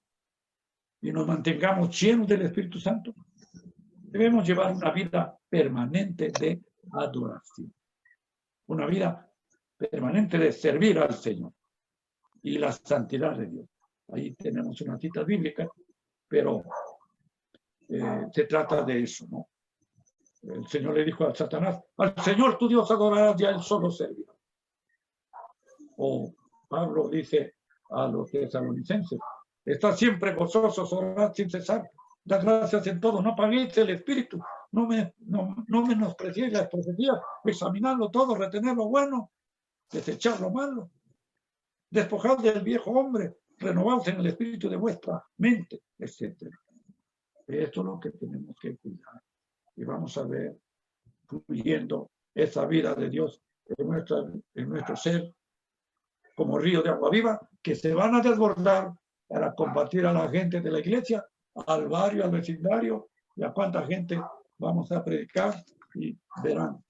y nos mantengamos llenos del Espíritu Santo, debemos llevar una vida permanente de adoración. Una vida permanente de servir al Señor y la santidad de Dios. Ahí tenemos una cita bíblica, pero se trata de eso, ¿no? El Señor le dijo a Satanás: al Señor tu Dios adorarás y a Él solo servirás. O Pablo dice a los tesalonicenses: estad siempre gozosos, orad sin cesar, dad gracias en todo, no apaguéis el Espíritu. no menospreciéis las profecías, examinadlo todo, retener lo bueno, desechar lo malo, despojad del viejo hombre, renovaos en el espíritu de vuestra mente, etc. Esto es lo que tenemos que cuidar. Y vamos a ver, fluyendo esa vida de Dios en nuestro ser, como río de agua viva, que se van a desbordar para combatir a la gente de la iglesia, al barrio, al vecindario, y a cuánta gente vamos a predicar y verán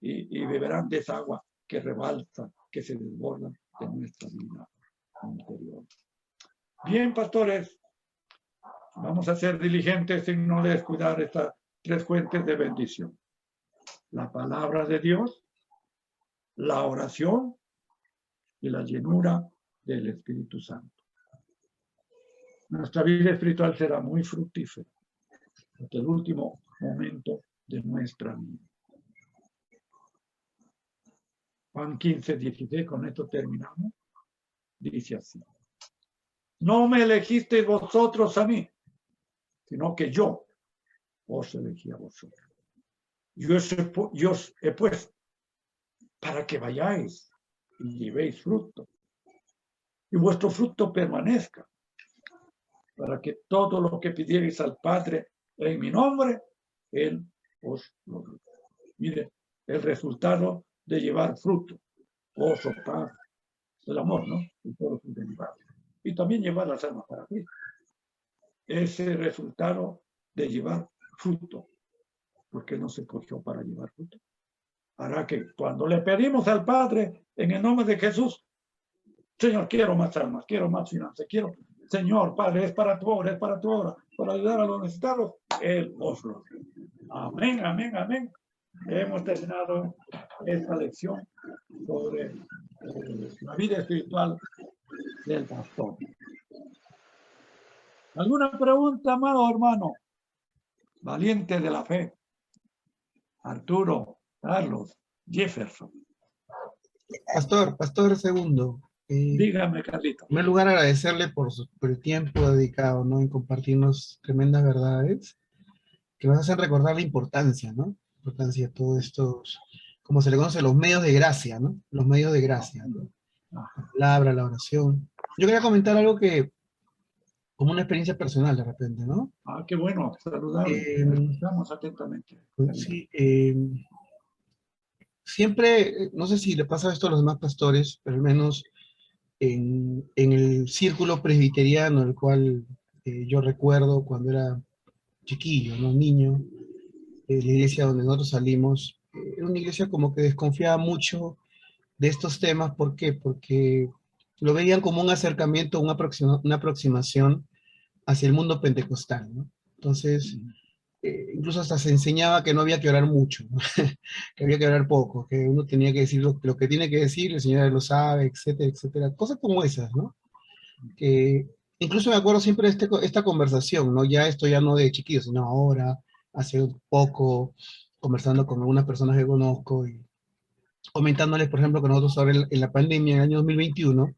y beberán de esa agua que rebalsa, que se desborda de nuestra vida interior. Bien, pastores, vamos a ser diligentes en no descuidar estas 3 fuentes de bendición: la palabra de Dios, la oración y la llenura del Espíritu Santo. Nuestra vida espiritual será muy fructífera hasta el último momento de nuestra vida. Juan 15, 16, con esto terminamos. Dice así: no me elegisteis vosotros a mí, sino que yo os elegí a vosotros. Yo os he puesto para que vayáis y llevéis fruto, y vuestro fruto permanezca, para que todo lo que pidierais al Padre en mi nombre, Él os lo dé. Mire, el resultado de llevar fruto, gozo, paz, el amor, ¿no? Y todos sus derivados. Y también llevar las almas para Cristo. Ese resultado de llevar fruto, porque no se cogió para llevar fruto, hará que cuando le pedimos al Padre en el nombre de Jesús, Señor, quiero más almas, quiero más finanzas, quiero, Señor, Padre, es para tu obra, para ayudar a los necesitados, Él os lo dé. Amén, amén, amén. Hemos terminado esta lección sobre la vida espiritual del pastor. ¿Alguna pregunta, amado hermano? Valiente de la fe. Arturo, Carlos, Jefferson. Pastor segundo. Dígame, Carlito. En primer lugar, agradecerle por el tiempo dedicado, ¿no? En compartirnos tremendas verdades que nos hacen recordar la importancia, ¿no? La importancia de todos estos, como se le conoce, los medios de gracia, ¿no? Los medios de gracia, ¿no? La palabra, la oración. Yo quería comentar algo que, como una experiencia personal de repente, ¿no? Ah, qué bueno, saludable. Escuchamos atentamente. Sí, siempre, no sé si le pasa esto a los demás pastores, pero al menos en el círculo presbiteriano, el cual yo recuerdo cuando era chiquillo, ¿no? Niño, la iglesia donde nosotros salimos, era una iglesia como que desconfiaba mucho de estos temas. ¿Por qué? Porque lo veían como un acercamiento, una aproximación hacia el mundo pentecostal, ¿no? Entonces, incluso hasta se enseñaba que no había que orar mucho, ¿no? Que había que orar poco, que uno tenía que decir lo que tiene que decir, el Señor lo sabe, etcétera, etcétera. Cosas como esas, ¿no? Que incluso me acuerdo siempre de esta conversación, ¿no? Ya esto ya no de chiquillo, sino ahora, hace poco, conversando con algunas personas que conozco y comentándoles, por ejemplo, que nosotros ahora en la pandemia, en el año 2021,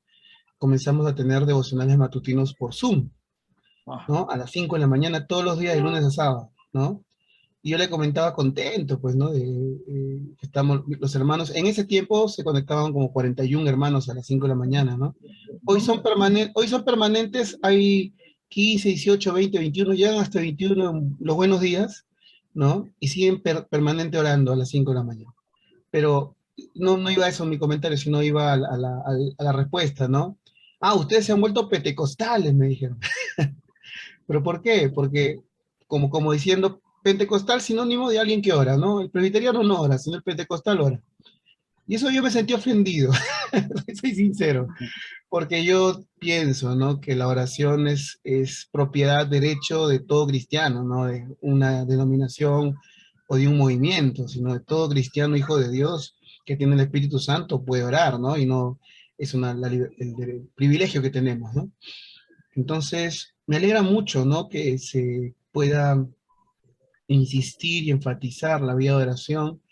comenzamos a tener devocionales matutinos por Zoom, ¿no? A las 5 de la mañana, todos los días, de lunes a sábado, ¿no? Y yo le comentaba contento, pues, ¿no? Estamos, los hermanos, en ese tiempo se conectaban como 41 hermanos a las 5 de la mañana, ¿no? Hoy son permanentes, hay 15, 18, 20, 21, llegan hasta 21 los buenos días, ¿no? Y siguen permanente orando a las 5 de la mañana. Pero no iba a eso mi comentario, sino iba a la respuesta, ¿no? Ah, ustedes se han vuelto pentecostales, me dijeron. ¿Pero por qué? Porque, como diciendo, pentecostal sinónimo de alguien que ora, ¿no? El presbiteriano no ora, sino el pentecostal ora. Y eso yo me sentí ofendido, soy sincero, porque yo pienso, ¿no? Que la oración es propiedad, derecho de todo cristiano, no de una denominación o de un movimiento, sino de todo cristiano hijo de Dios que tiene el Espíritu Santo puede orar, ¿no? Y no es el privilegio que tenemos, ¿no? Entonces, me alegra mucho, ¿no? Que se pueda insistir y enfatizar la vida de oración,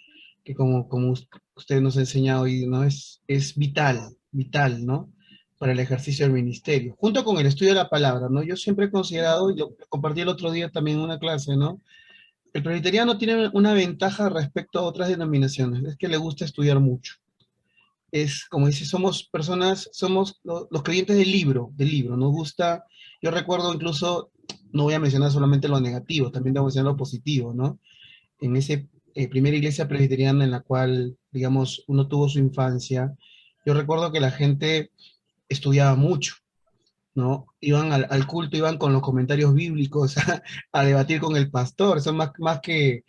que como usted nos ha enseñado hoy, ¿no? Es vital, ¿no? Para el ejercicio del ministerio, junto con el estudio de la palabra, ¿no? Yo siempre he considerado, y lo compartí el otro día también en una clase, ¿no? El presbiteriano tiene una ventaja respecto a otras denominaciones, es que le gusta estudiar mucho. Es, como dice, somos personas, somos los creyentes del libro, nos gusta, yo recuerdo incluso, no voy a mencionar solamente lo negativo, también voy a mencionar lo positivo, ¿no? En esa primera iglesia presbiteriana en la cual, digamos, uno tuvo su infancia, yo recuerdo que la gente estudiaba mucho, ¿no? Iban al culto, iban con los comentarios bíblicos a debatir con el pastor, eso más que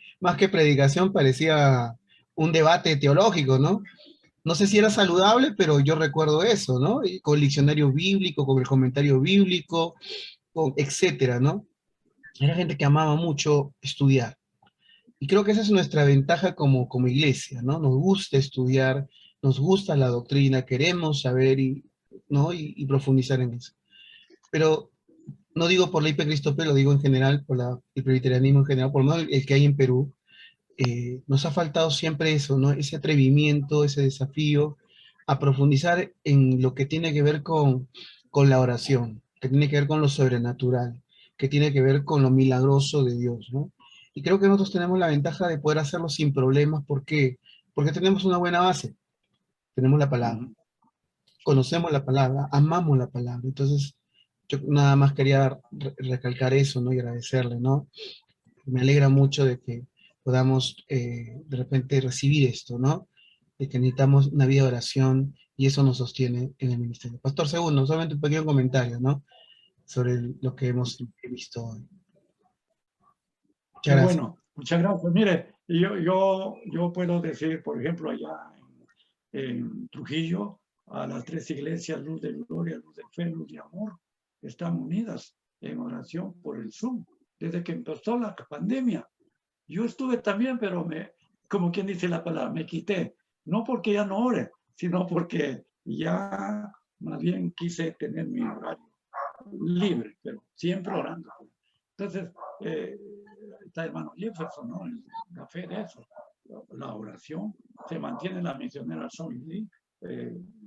predicación parecía un debate teológico, ¿no? No sé si era saludable, pero yo recuerdo eso, ¿no? Y con el diccionario bíblico, con el comentario bíblico, con etcétera, ¿no? Era gente que amaba mucho estudiar. Y creo que esa es nuestra ventaja como iglesia, ¿no? Nos gusta estudiar, nos gusta la doctrina, queremos saber ¿no? y profundizar en eso. Pero no digo por la IP Cristo, lo digo en general, por el presbiterianismo en general, por lo menos el que hay en Perú, nos ha faltado siempre eso, ¿no? Ese atrevimiento, ese desafío a profundizar en lo que tiene que ver con la oración, que tiene que ver con lo sobrenatural, que tiene que ver con lo milagroso de Dios, ¿no? Y creo que nosotros tenemos la ventaja de poder hacerlo sin problemas. ¿Por qué? Porque tenemos una buena base, tenemos la palabra, conocemos la palabra, amamos la palabra. Entonces, yo nada más quería recalcar eso, ¿no? Y agradecerle, ¿no? Me alegra mucho de que podamos de repente recibir esto, ¿no? De que necesitamos una vida de oración y eso nos sostiene en el ministerio. Pastor Segundo, solamente un pequeño comentario, ¿no? Sobre lo que hemos visto hoy. Muchas Qué gracias. bueno, muchas gracias. Mire, yo puedo decir, por ejemplo, allá en Trujillo, a las 3 iglesias, Luz de Gloria, Luz de Fe, Luz de Amor, están unidas en oración por el Zoom, desde que empezó la pandemia. Yo estuve también, pero como quien dice la palabra, me quité. No porque ya no ore, sino porque ya más bien quise tener mi horario libre, pero siempre orando. Entonces, está hermano Jefferson, ¿no? La fe de eso, la oración, se mantiene la misionera Soy Lee,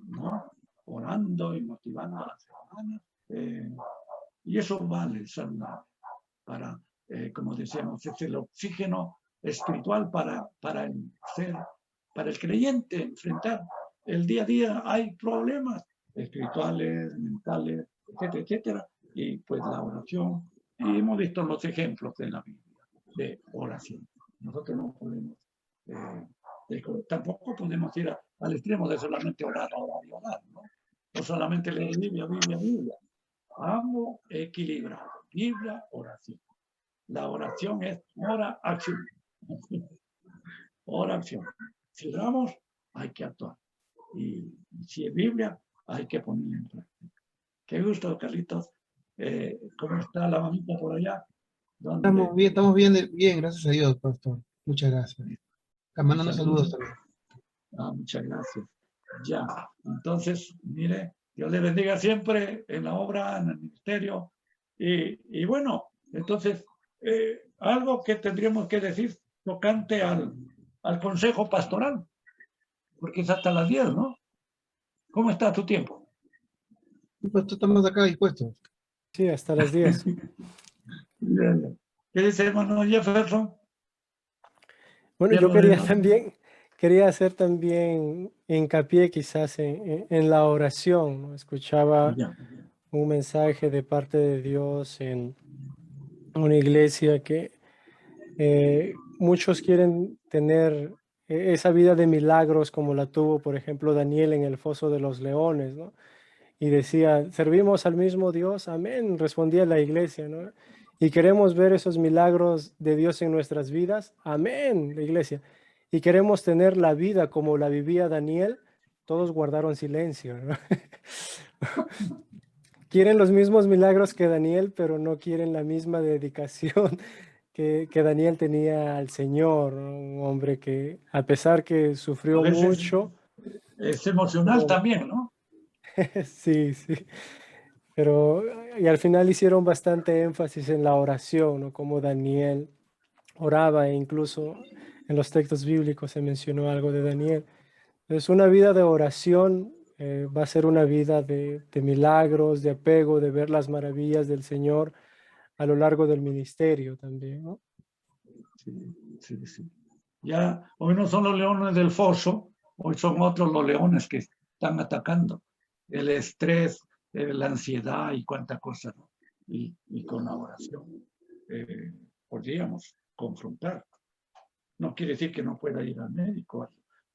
¿no? Orando y motivando a las hermanas, y eso vale saludable para, como decíamos, es el oxígeno espiritual para el ser, para el creyente enfrentar el día a día. Hay problemas espirituales, mentales, etcétera, etcétera, y pues la oración, y hemos visto los ejemplos de la Biblia de oración. Nosotros no podemos, tampoco podemos ir al extremo de solamente orar, orar y orar, ¿no? No solamente leer Biblia, Biblia, Biblia. Amo equilibrado, Biblia, oración. La oración es ora, acción. Ora, acción. Si oramos, hay que actuar. Y si es Biblia, hay que ponerla en práctica. Qué gusto, Carlitos. ¿Cómo está la mamita por allá? Estamos bien, bien, gracias a Dios, pastor. Muchas gracias. Mandando saludos también. Muchas gracias. Ya, entonces, mire, Dios le bendiga siempre en la obra, en el ministerio. Y bueno, entonces, algo que tendríamos que decir tocante al consejo pastoral, porque es hasta las 10, ¿no? ¿Cómo está tu tiempo? Pues estamos acá dispuestos. Sí, hasta las 10. ¿Qué dice hermano Jefferson? Bueno, yo quería hacer también hincapié quizás en la oración, ¿no? Escuchaba un mensaje de parte de Dios en una iglesia que muchos quieren tener esa vida de milagros como la tuvo, por ejemplo, Daniel en el foso de los leones, ¿no? Y decía, servimos al mismo Dios, amén, respondía la iglesia, ¿no? Y queremos ver esos milagros de Dios en nuestras vidas, amén, la iglesia. Y queremos tener la vida como la vivía Daniel, todos guardaron silencio, ¿no? Quieren los mismos milagros que Daniel, pero no quieren la misma dedicación que Daniel tenía al Señor, ¿no? Un hombre que, a pesar que sufrió mucho, es emocional también, ¿no? Sí, sí. Pero, y al final hicieron bastante énfasis en la oración, ¿no? Como Daniel oraba, e incluso en los textos bíblicos se mencionó algo de Daniel. Entonces, una vida de oración va a ser una vida de milagros, de apego, de ver las maravillas del Señor a lo largo del ministerio también, ¿no? Sí. Ya, hoy no son los leones del foso, hoy son otros los leones que están atacando. El estrés, la ansiedad y cuánta cosa, ¿no? Y con la oración podríamos confrontar. No quiere decir que no pueda ir al médico,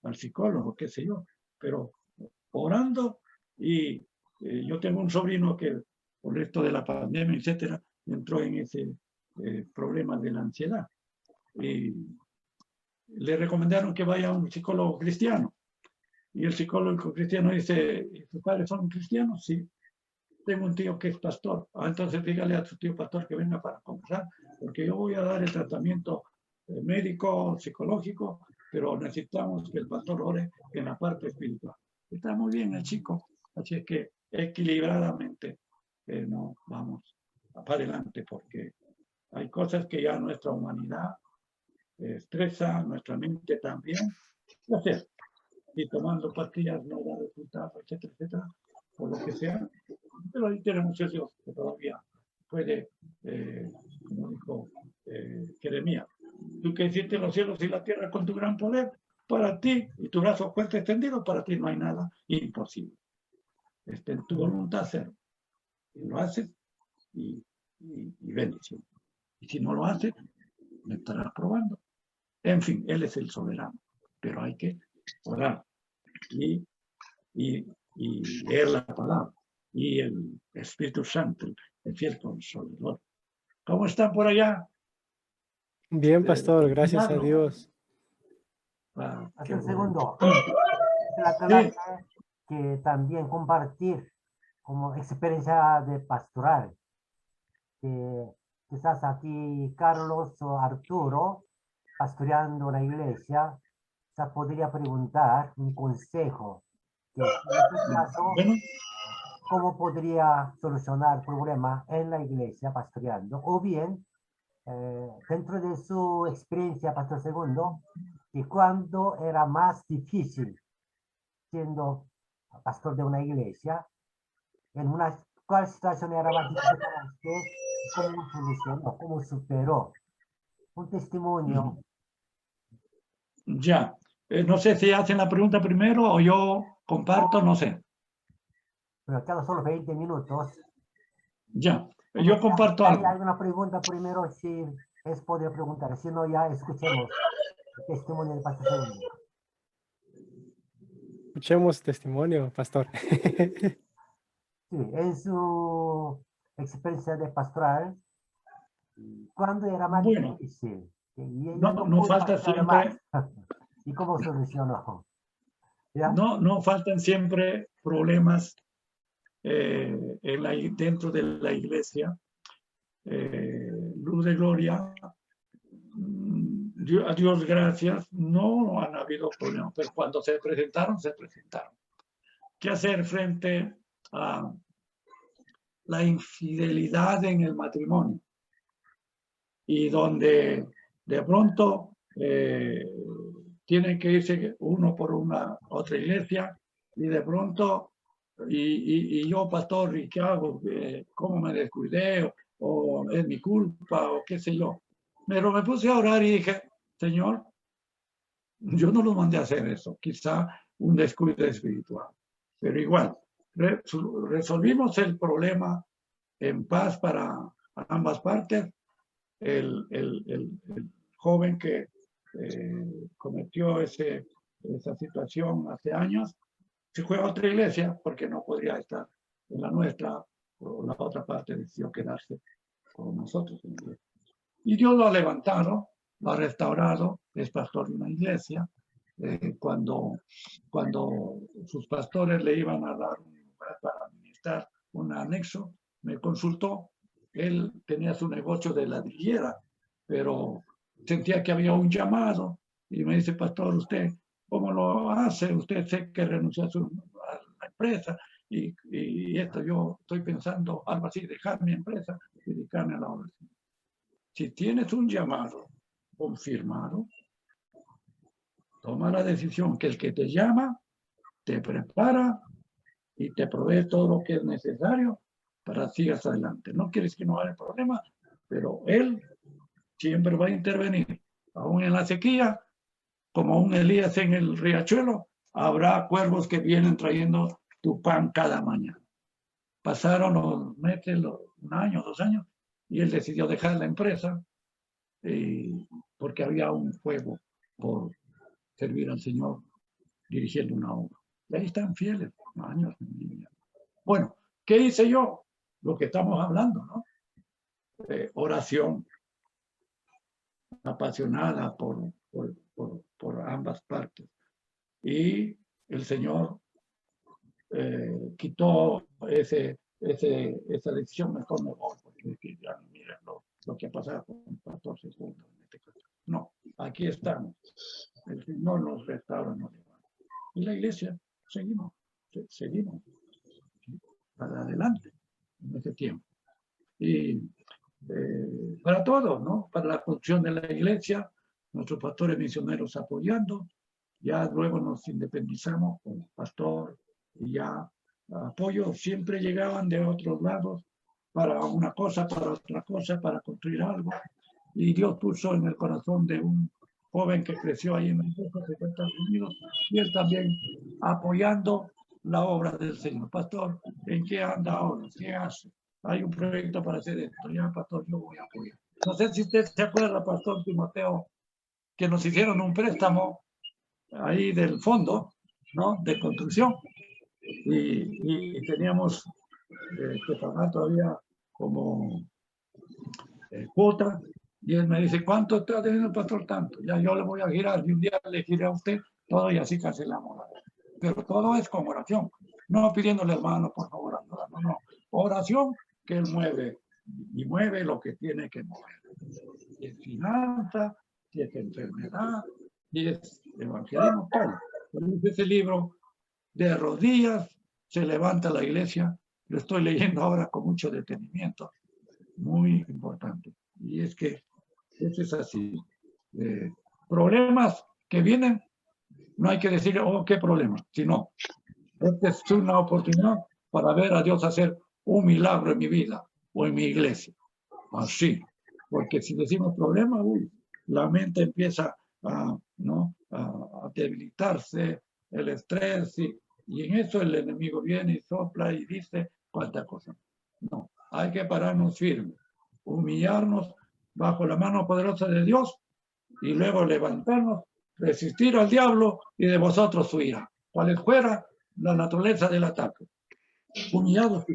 al psicólogo, qué sé yo, pero orando y yo tengo un sobrino que por esto de la pandemia, etcétera, entró en ese problema de la ansiedad. Y le recomendaron que vaya a un psicólogo cristiano. Y el psicólogo cristiano dice, ¿tus padres son cristianos? Sí. Tengo un tío que es pastor. Entonces dígale a tu tío pastor que venga para conversar, porque yo voy a dar el tratamiento médico, psicológico, pero necesitamos que el pastor ore en la parte espiritual. Está muy bien el chico, así es que equilibradamente no vamos para adelante, porque hay cosas que ya nuestra humanidad estresa, nuestra mente también. ¿Qué hacer? Y tomando pastillas no da resultados, etcétera, etcétera, por lo que sea. Pero ahí tenemos a Dios que todavía puede, como dijo Jeremías, tú que hiciste los cielos y la tierra con tu gran poder, para ti, y tu brazo fuerte extendido, para ti no hay nada imposible. En tu voluntad hacerlo. Y lo haces y bendición. Y si no lo haces, me estarás probando. En fin, Él es el soberano, pero hay que orar y leer la palabra y el Espíritu Santo, el fiel consolador. ¿Cómo están por allá? Bien, pastor, gracias a Dios. Hasta el segundo. La Sí. clase que también compartir como experiencia de pastoral. Que quizás aquí Carlos o Arturo, pastoreando una iglesia, se podría preguntar un consejo. Que en este caso, Bueno, ¿cómo podría solucionar el problema en la iglesia pastoreando? O bien, dentro de su experiencia, Pastor Segundo, que cuando era más difícil siendo pastor de una iglesia, en una cuál situación era más difícil para usted, cómo solucionó, cómo superó. Un testimonio. ya. No sé si hacen la pregunta primero o yo comparto, no sé. Pero quedan solo 20 minutos. Ya. Yo comparto ¿Hay algo. alguna pregunta primero? Si es poder preguntar. Si no, ya escuchemos el testimonio del Pastor Segundo. Escuchemos testimonio, pastor. Sí, en su experiencia de pastoral, ¿cuándo era más Bueno, difícil? Y no falta siempre, ¿Y cómo solucionó? ¿Ya? no faltan siempre problemas dentro de la iglesia. Luz de gloria, a Dios gracias, no han habido problemas, pero cuando se presentaron, se presentaron. ¿Qué hacer frente a la infidelidad en el matrimonio? Y donde de pronto tienen que irse uno por una otra iglesia y de pronto, y yo, pastor, ¿y qué hago? ¿Cómo me descuidé? ¿O es mi culpa? ¿O qué sé yo? Pero me puse a orar y dije, Señor, yo no lo mandé a hacer eso, quizá un descuido espiritual, pero igual, resolvimos el problema en paz para ambas partes. El joven que cometió esa situación hace años se fue a otra iglesia porque no podría estar en la nuestra, o la otra parte decidió quedarse con nosotros. Y Dios lo ha levantado, lo ha restaurado, es pastor de una iglesia. Cuando sus pastores le iban a dar un lugar para administrar un anexo, me consultó. Él tenía su negocio de ladrillera, pero sentía que había un llamado y me dice, pastor, ¿usted cómo lo hace? Usted sé que renunció a la empresa y esto, yo estoy pensando algo así, dejar mi empresa y dedicarme a la obra. Si tienes un llamado confirmado, toma la decisión que el que te llama te prepara y te provee todo lo que es necesario para que sigas adelante. No quieres que no haya problema, pero él siempre va a intervenir Aún en la sequía, como un Elías en el riachuelo, habrá cuervos que vienen trayendo tu pan cada mañana. Pasaron los meses, un año, 2 años, y él decidió dejar la empresa porque había un fuego por servir al Señor dirigiendo una obra. Y ahí están fieles, años. Bueno, ¿qué hice yo? Lo que estamos hablando, ¿no? Oración apasionada por ambas partes. Y el Señor quitó esa decisión, mejor me voy, porque ya miren lo que ha pasado con el pastor segundo en este caso. No, aquí estamos. El Señor nos restaura, nos levanta. Y la iglesia, seguimos para adelante en ese tiempo. Y para todo, ¿no? Para la función de la iglesia, nuestros pastores misioneros apoyando, ya luego nos independizamos con el pastor y ya apoyos siempre llegaban de otros lados para una cosa, para otra cosa, para construir algo. Y Dios puso en el corazón de un joven que creció ahí en Estados Unidos y él también apoyando la obra del Señor. Pastor, ¿en qué anda ahora? ¿Qué hace? Hay un proyecto para hacer esto. Ya, pastor, yo voy a apoyar. No sé si usted se acuerda, pastor Timoteo, que nos hicieron un préstamo ahí del fondo, ¿no? De construcción. Y teníamos que pagar todavía como cuota. Y él me dice, ¿cuánto está teniendo el pastor? Tanto. Ya yo le voy a girar. Y un día le giré a usted todo y así cancelamos. Pero todo es con oración. No pidiéndole, hermano, por favor, no. Oración que él mueve. Y mueve lo que tiene que mover. Si es finanza, si es enfermedad, si es evangelismo, todo. Por ese libro, de rodillas, se levanta la iglesia. Lo estoy leyendo ahora con mucho detenimiento. Muy importante. Y es que eso es así. Problemas que vienen, no hay que decir, oh, qué problema, sino, esta es una oportunidad para ver a Dios hacer un milagro en mi vida o en mi iglesia. Así. Porque si decimos problema, la mente empieza a debilitarse, el estrés, y en eso el enemigo viene y sopla y dice cuánta cosa. No, hay que pararnos firmes, humillarnos bajo la mano poderosa de Dios y luego levantarnos, resistir al diablo y de vosotros huirá. ¿Cuál fuera la naturaleza del ataque? Humillados.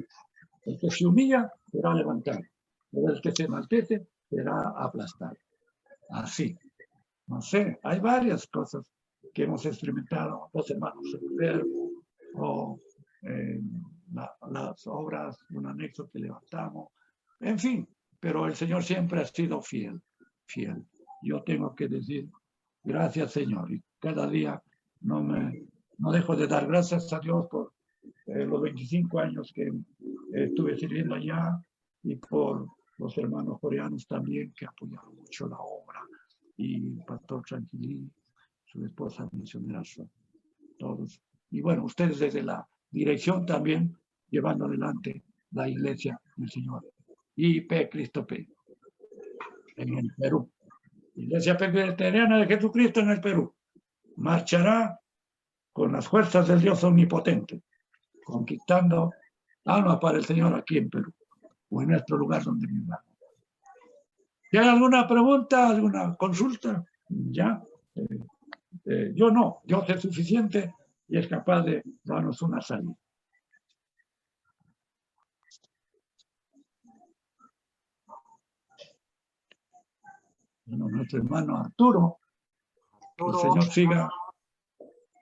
El que se humilla será levantado, pero el que se enaltece será aplastado. Así. No sé, hay varias cosas que hemos experimentado, los hermanos enfermos, o las obras, un anexo que levantamos, en fin, pero el Señor siempre ha sido fiel. Yo tengo que decir, gracias Señor, y cada día no dejo de dar gracias a Dios por los 25 años que estuve sirviendo allá y por los hermanos coreanos también que apoyaron mucho la obra, y el pastor Tranquilí, su esposa misionera, todos. Y bueno, ustedes desde la dirección también llevando adelante la iglesia del Señor. IP Cristo P. en el Perú. Iglesia Presbiteriana de Jesucristo en el Perú. Marchará con las fuerzas del Dios omnipotente, conquistando almas para el Señor aquí en Perú, o en nuestro lugar donde vivamos. ¿Si hay alguna pregunta, alguna consulta? Ya. Yo no, Dios es suficiente y es capaz de darnos una salida. Bueno, nuestro hermano Arturo, que el Señor siga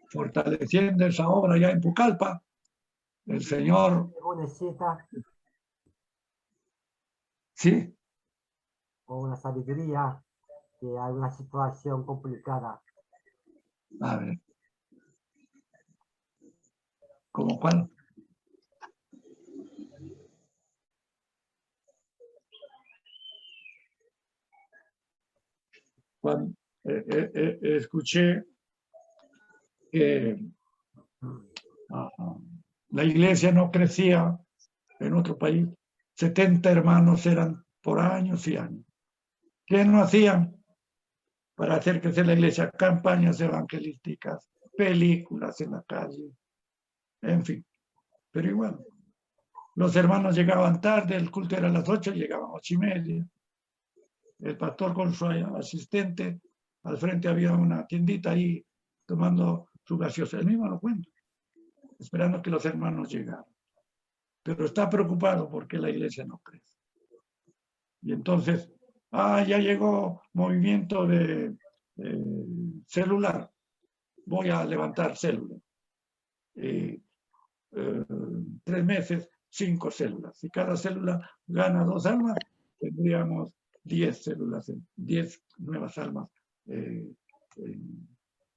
fortaleciendo esa obra ya en Pucallpa. El Señor... Sí. O una sabiduría, que hay una situación complicada. A ver. ¿Cómo cuál? Cuando escuché que la iglesia no crecía en otro país, 70 hermanos eran por años y años. ¿Qué no hacían? para hacer crecer la iglesia, campañas evangelísticas, películas en la calle, en fin. Pero igual, los hermanos llegaban tarde, el culto era a las 8, llegaban 8:30. El pastor con su asistente, al frente había una tiendita ahí tomando su gaseosa. Él mismo lo cuenta, esperando que los hermanos llegaran. Pero está preocupado porque la iglesia no crece. Y entonces, ya llegó movimiento de celular. Voy a levantar células. 3 meses, 5 células. Si cada célula gana 2 almas, tendríamos 10 células, 10 nuevas almas en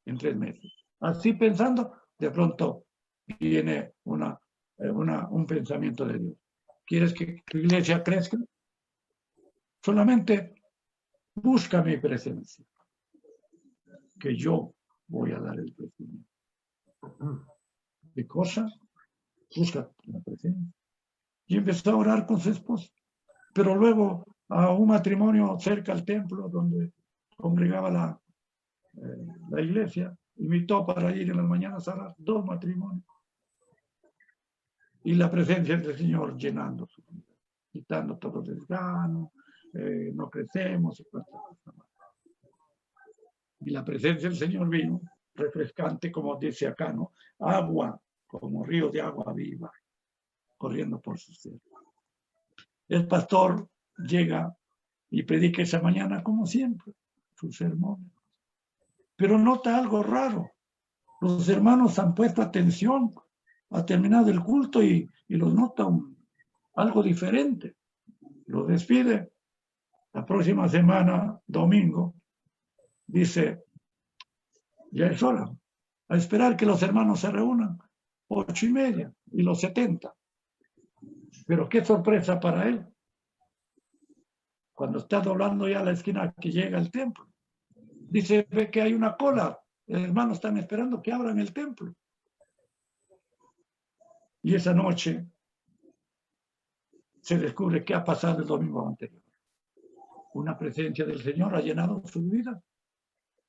3 meses. Así pensando, de pronto viene un pensamiento de Dios. ¿Quieres que tu iglesia crezca? Solamente busca mi presencia, que yo voy a dar el crecimiento. ¿Qué cosa? Busca la presencia. Y empezó a orar con su esposa. Pero luego a un matrimonio cerca al templo donde congregaba la iglesia, invitó para ir en las mañanas a orar 2 matrimonios. Y la presencia del Señor llenando su vida, quitando todo desgano, no crecemos. Y la presencia del Señor vino refrescante, como dice acá, ¿no? Agua, como río de agua viva, corriendo por su ser. El pastor llega y predica esa mañana, como siempre, sus sermones. Pero nota algo raro. Los hermanos han puesto atención, ha terminado el culto y los nota algo diferente. Lo despide. La próxima semana, domingo, dice, ya es hora, a esperar que los hermanos se reúnan, 8:30 y los 70. Pero qué sorpresa para él. Cuando está doblando ya la esquina que llega al templo, dice, ve que hay una cola, los hermanos están esperando que abran el templo. Y esa noche se descubre qué ha pasado el domingo anterior. Una presencia del Señor ha llenado su vida.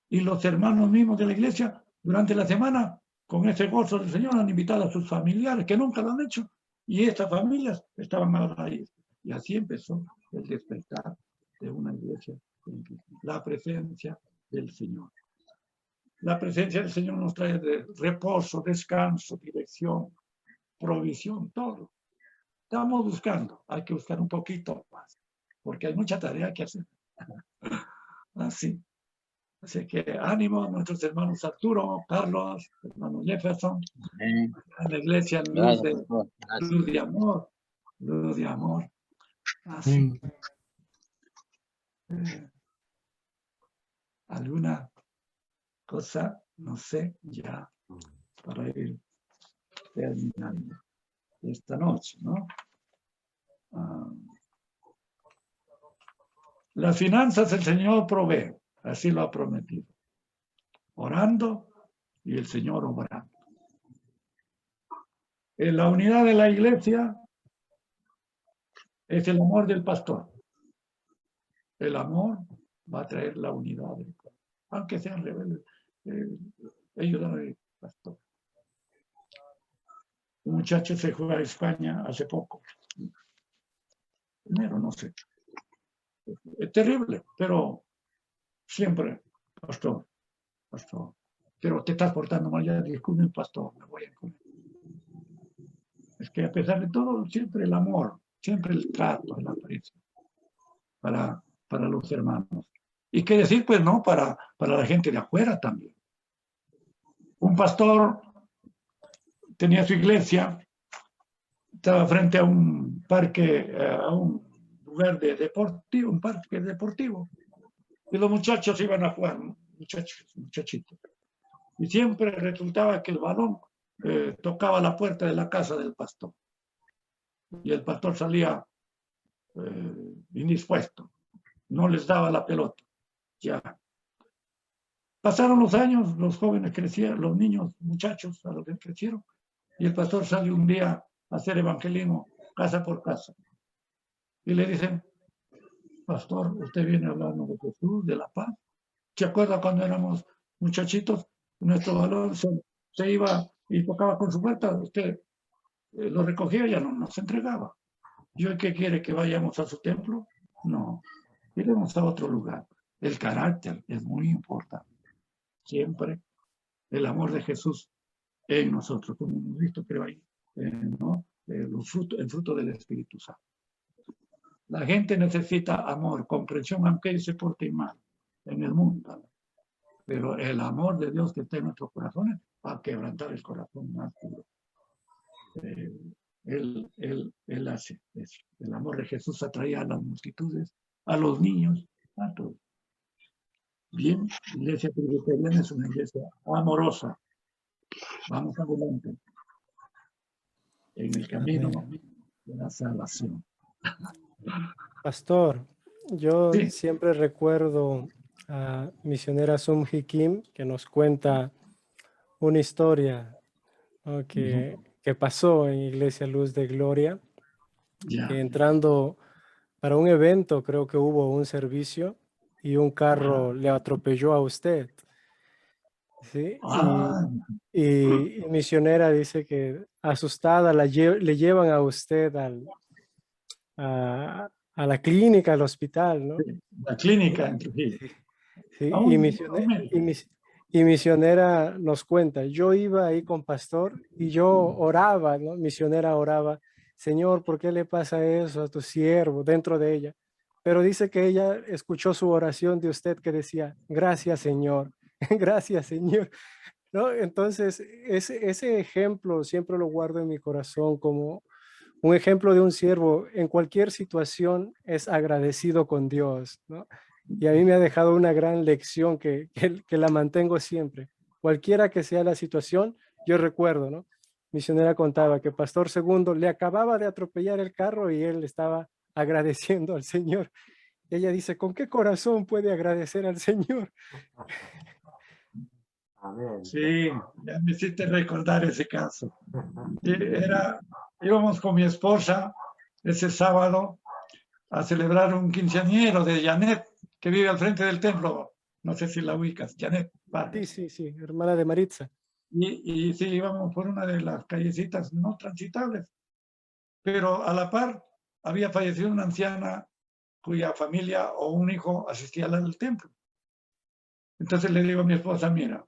Y los hermanos mismos de la iglesia, durante la semana, con ese gozo del Señor, han invitado a sus familiares, que nunca lo han hecho. Y estas familias estaban ahora ahí. Y así empezó el despertar de una iglesia. La presencia del Señor. La presencia del Señor nos trae reposo, descanso, dirección, provisión, todo. Estamos buscando, hay que buscar un poquito más, porque hay mucha tarea que hacer. Así que ánimo a nuestros hermanos Arturo, Carlos, hermano Jefferson, a la iglesia luz de amor, luz de amor. Así. ¿Alguna cosa? No sé, ya para ir terminando esta noche, ¿no? Las finanzas el Señor provee, así lo ha prometido. Orando y el Señor obrando. En la unidad de la iglesia es el amor del pastor. El amor va a traer la unidad del pastor. Aunque sean rebeldes, ellos dan el pastor. Un muchacho se fue a España hace poco. Primero, no sé. Es terrible, pero siempre, pastor, pero te estás portando mal, ya disculpe, pastor, me voy a comer. Es que a pesar de todo, siempre el amor, siempre el trato, el aprecio para los hermanos. Y qué decir, pues, ¿no? Para la gente de afuera también. Un pastor tenía su iglesia, estaba frente a un parque, a un lugar deportivo, un parque deportivo, y los muchachos iban a jugar, muchachitos. Y siempre resultaba que el balón tocaba la puerta de la casa del pastor. Y el pastor salía indispuesto, no les daba la pelota. Ya. Pasaron los años, los jóvenes crecieron, los niños, muchachos, a los que crecieron, y el pastor salió un día a hacer evangelismo casa por casa. Y le dicen, pastor, usted viene hablando de Jesús, de la paz. ¿Se acuerda cuando éramos muchachitos? Nuestro valor se iba y tocaba con su puerta, usted lo recogía y ya no nos entregaba. ¿Y hoy qué quiere? ¿Que vayamos a su templo? No, iremos a otro lugar. El carácter es muy importante. Siempre el amor de Jesús en nosotros, como hemos visto, creo ahí, ¿no? El fruto del Espíritu Santo. La gente necesita amor, comprensión, aunque se porte mal en el mundo. Pero el amor de Dios que está en nuestros corazones va a quebrantar el corazón más duro. Él hace eso. El amor de Jesús atraía a las multitudes, a los niños, a todos. Bien, la iglesia presbiteriana es una iglesia amorosa. Vamos adelante en el camino de la salvación. Pastor, yo Sí. siempre recuerdo a misionera Sum Hee Kim, que nos cuenta una historia, ¿no? que pasó en Iglesia Luz de Gloria, Ya. que entrando para un evento, creo que hubo un servicio y un carro le atropelló a usted. ¿Sí? Ah, Y misionera dice que asustada le llevan a usted a la clínica, al hospital, ¿no? la clínica en Trujillo. Sí, A y, un médico. y misionera nos cuenta, yo iba ahí con pastor y yo oraba, ¿no? Misionera oraba, Señor, ¿por qué le pasa eso a tu siervo dentro de ella? Pero dice que ella escuchó su oración de usted que decía, gracias Señor, gracias Señor, ¿no? Entonces, ese ejemplo siempre lo guardo en mi corazón como un ejemplo de un siervo en cualquier situación es agradecido con Dios, ¿no? Y a mí me ha dejado una gran lección que la mantengo siempre. Cualquiera que sea la situación, yo recuerdo, ¿no? Misionera contaba que Pastor Segundo le acababa de atropellar el carro y él estaba agradeciendo al Señor. Ella dice, ¿con qué corazón puede agradecer al Señor? Amén. Sí, ya me hiciste recordar ese caso. Íbamos con mi esposa ese sábado a celebrar un quinceañero de Janet, que vive al frente del templo. No sé si la ubicas, Janet Vargas. Sí, hermana de Maritza. Y sí, íbamos por una de las callecitas no transitables, pero a la par había fallecido una anciana cuya familia o un hijo asistía al templo. Entonces le digo a mi esposa, mira,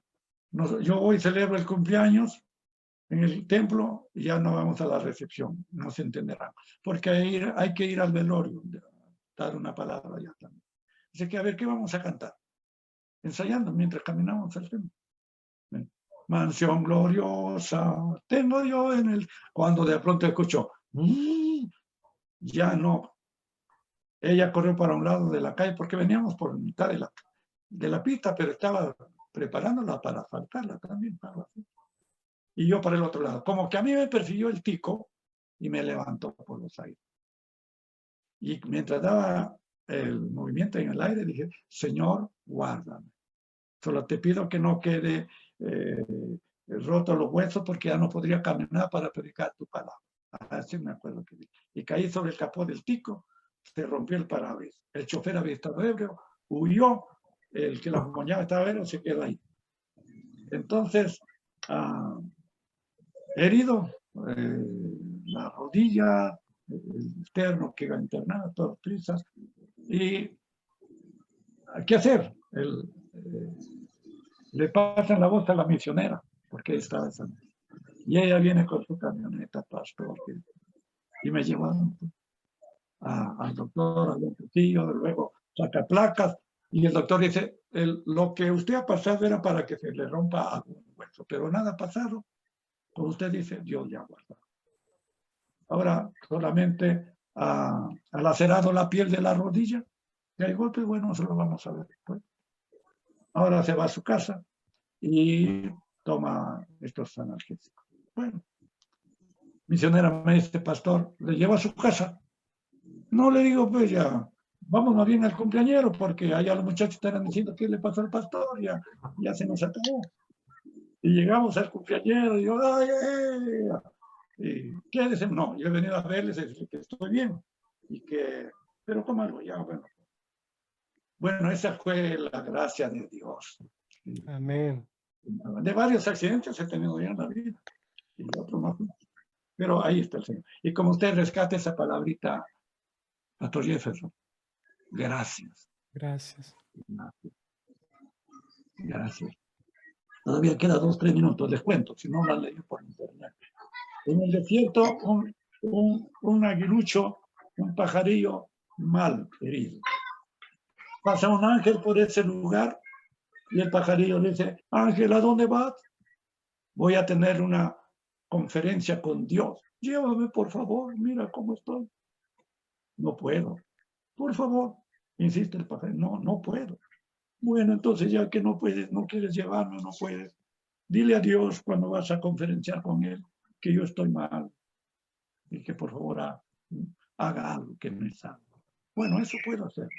yo hoy celebro el cumpleaños en el templo y ya no vamos a la recepción, no se entenderá, porque hay que ir al velorio, dar una palabra ya también. Así que a ver, ¿qué vamos a cantar? Ensayando mientras caminamos al templo. Mansión gloriosa, tengo yo en el... Cuando de pronto escucho, ya no. Ella corrió para un lado de la calle porque veníamos por mitad de la pista, pero estaba preparándola para asfaltarla también. Y yo para el otro lado. Como que a mí me persiguió el tico y me levantó por los aires. Y mientras daba el movimiento en el aire, dije, Señor, guárdame. Solo te pido que no quede roto los huesos porque ya no podría caminar para predicar tu palabra. Así me acuerdo que dije. Y caí sobre el capó del tico, se rompió el parabrisas. El chofer había estado ebrio, huyó, el que la acompañaba estaba ebrio, se quedó ahí. Entonces, herido, la rodilla, el externo que iba internado, todas prisas. ¿Y qué hacer? Le pasan la voz a la misionera, porque estaba esa. Y ella viene con su camioneta, pastor, y me llevaron al doctor, al Trujillo, luego saca placas, y el doctor dice, lo que usted ha pasado era para que se le rompa algún hueso, pero nada ha pasado. Como usted dice, Dios ya guarda. Ahora solamente ha lacerado la piel de la rodilla, y hay golpes, bueno, eso lo vamos a ver después. Ahora se va a su casa y toma estos analgésicos. Bueno, misionera me dice, pastor, ¿le lleva a su casa? No, le digo, pues ya, vamos más bien al cumpleañero, porque allá los muchachos estarán diciendo qué le pasó al pastor, ya se nos acabó. Y llegamos al cumpleañero, y yo, ¡ay, y quédese! No, yo he venido a verles y decir que estoy bien, y que, pero ¿cómo algo? Ya, bueno. Bueno, esa fue la gracia de Dios. Amén. De varios accidentes he tenido ya en la vida. Y otro más. Pero ahí está el Señor. Y como usted rescate esa palabrita, Pastor Jefferson, gracias. Gracias. Gracias. Gracias. Todavía queda 2 o 3 minutos, les cuento, si no la leí por internet. En el desierto, un aguilucho, un pajarillo mal herido. Pasa un ángel por ese lugar y el pajarillo le dice, ángel, ¿a dónde vas? Voy a tener una conferencia con Dios. Llévame, por favor, mira cómo estoy. No puedo. Por favor, insiste el pajarillo. No, no puedo. Bueno, entonces ya que no puedes, no quieres llevarme, no puedes. Dile a Dios cuando vas a conferenciar con Él que yo estoy mal y que por favor haga algo que me salve. Bueno, eso puedo hacer.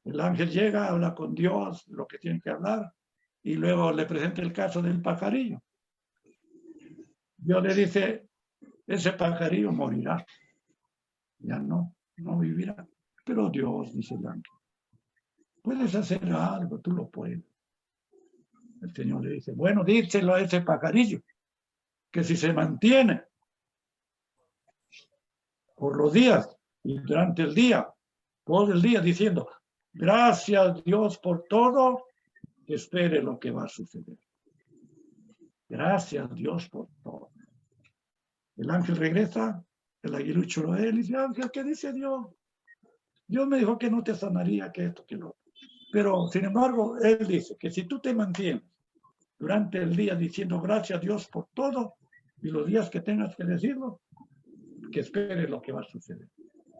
El ángel llega, habla con Dios, lo que tiene que hablar, y luego le presenta el caso del pajarillo. Dios le dice, ese pajarillo morirá. Ya no vivirá. Pero Dios, dice el ángel, puedes hacer algo, tú lo puedes. El Señor le dice, bueno, díselo a ese pajarillo, que si se mantiene por los días y durante el día, todo el día diciendo, gracias Dios por todo, espere lo que va a suceder. Gracias Dios por todo. El ángel regresa, el aguilucho lo ve y dice, ángel, ¿qué dice Dios? Dios me dijo que no te sanaría, que esto, que lo otro. Pero, sin embargo, él dice que si tú te mantienes durante el día diciendo gracias a Dios por todo, y los días que tengas que decirlo, que espere lo que va a suceder.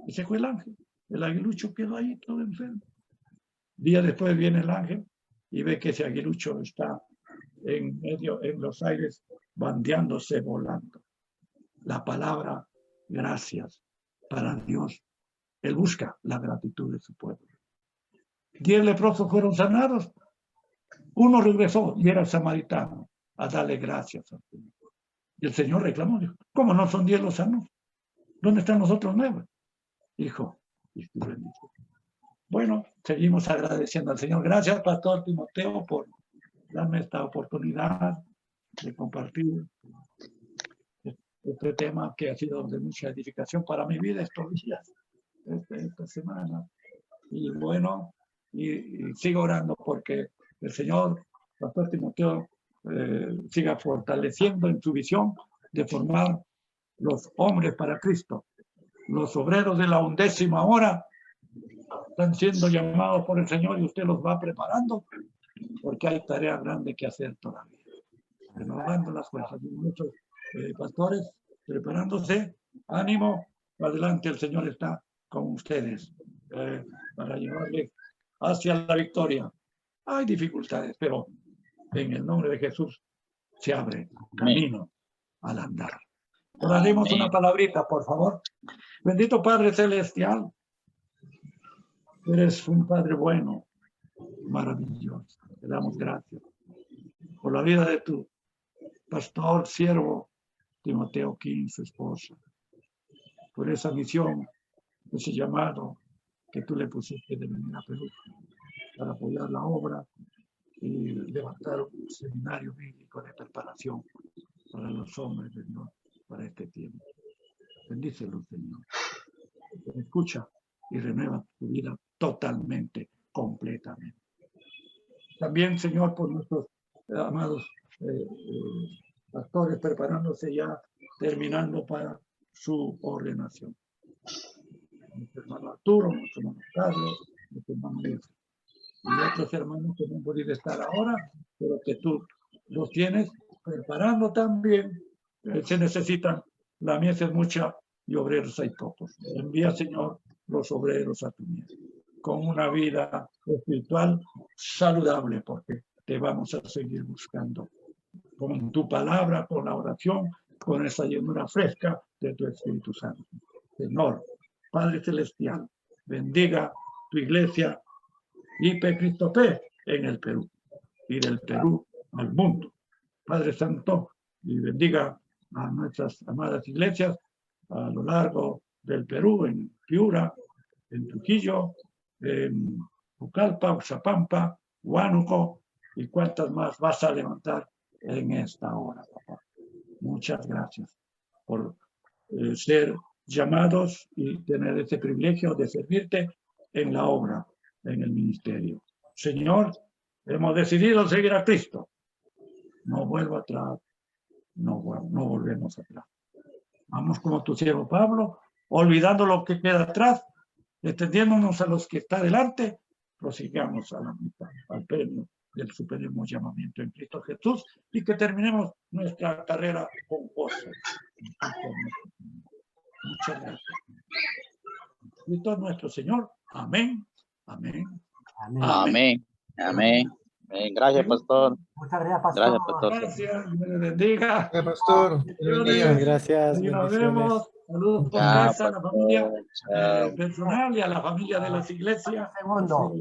Ese fue el ángel. El aguilucho quedó ahí todo enfermo. Día después viene el ángel y ve que ese aguilucho está en medio, en los aires, bandeándose, volando. La palabra gracias para Dios. Él busca la gratitud de su pueblo. 10 leprosos fueron sanados. Uno regresó y era samaritano a darle gracias al Señor. Y el Señor reclamó, dijo, ¿cómo no son 10 los sanos? ¿Dónde están los otros 9? Dijo, bueno, seguimos agradeciendo al Señor. Gracias, Pastor Timoteo, por darme esta oportunidad de compartir este tema que ha sido de mucha edificación para mi vida estos días, esta semana. Y bueno, y sigo orando porque el Señor, Pastor Timoteo, siga fortaleciendo en su visión de formar los hombres para Cristo. Los obreros de la 11ª hora están siendo llamados por el Señor y usted los va preparando porque hay tarea grande que hacer todavía. Renovando las fuerzas. Muchos pastores preparándose. Ánimo, adelante, el Señor está con ustedes para llevarles hacia la victoria. Hay dificultades, pero en el nombre de Jesús se abre camino al andar. Oraremos una palabrita, por favor. Bendito Padre Celestial, eres un Padre bueno, maravilloso. Te damos gracias por la vida de tu pastor, siervo, Timoteo King, su esposa, por esa misión, ese llamado que tú le pusiste de venir a Perú para apoyar la obra y levantar un seminario bíblico de preparación para los hombres de Dios para este tiempo. Bendícelo, Señor. Escucha y renueva tu vida totalmente, completamente. También, Señor, por nuestros amados pastores preparándose ya, terminando para su ordenación. Nuestro hermano Arturo, nuestro hermano Carlos, nuestro hermano Luis. Y otros hermanos que no han podido estar ahora, pero que tú los tienes preparando también. Se necesitan, la mies es mucha y obreros hay pocos. Envía, Señor, los obreros a tu mies, con una vida espiritual saludable, porque te vamos a seguir buscando con tu palabra, con la oración, con esa llenura fresca de tu Espíritu Santo. Señor, Padre Celestial, bendiga tu iglesia IP Cristo P en el Perú y del Perú al mundo. Padre Santo, y bendiga a nuestras amadas iglesias a lo largo del Perú, en Piura, en Trujillo, en Pucallpa, Uxapampa, Huánuco y cuántas más vas a levantar en esta hora, papá. Muchas gracias por ser llamados y tener ese privilegio de servirte en la obra, en el ministerio. Señor, hemos decidido seguir a Cristo. No vuelvo atrás, no volvemos atrás. Vamos como tu siervo Pablo, olvidando lo que queda atrás, extendiéndonos a los que está delante, prosigamos a la mitad, al premio del supremo llamamiento en Cristo Jesús y que terminemos nuestra carrera con gozo. Muchas gracias. Cristo nuestro Señor. Amén. Amén. Amén. Amén. Amén. Amén. Gracias, pastor. Muchas gracias, pastor. Gracias, pastor. Gracias. Dios me bendiga. Pastor, buen día. Gracias, Ahí nos bendiciones. vemos. Saludos por Chao, casa, a la familia pastor. Chao. personal y a la familia de las iglesias. Segundo.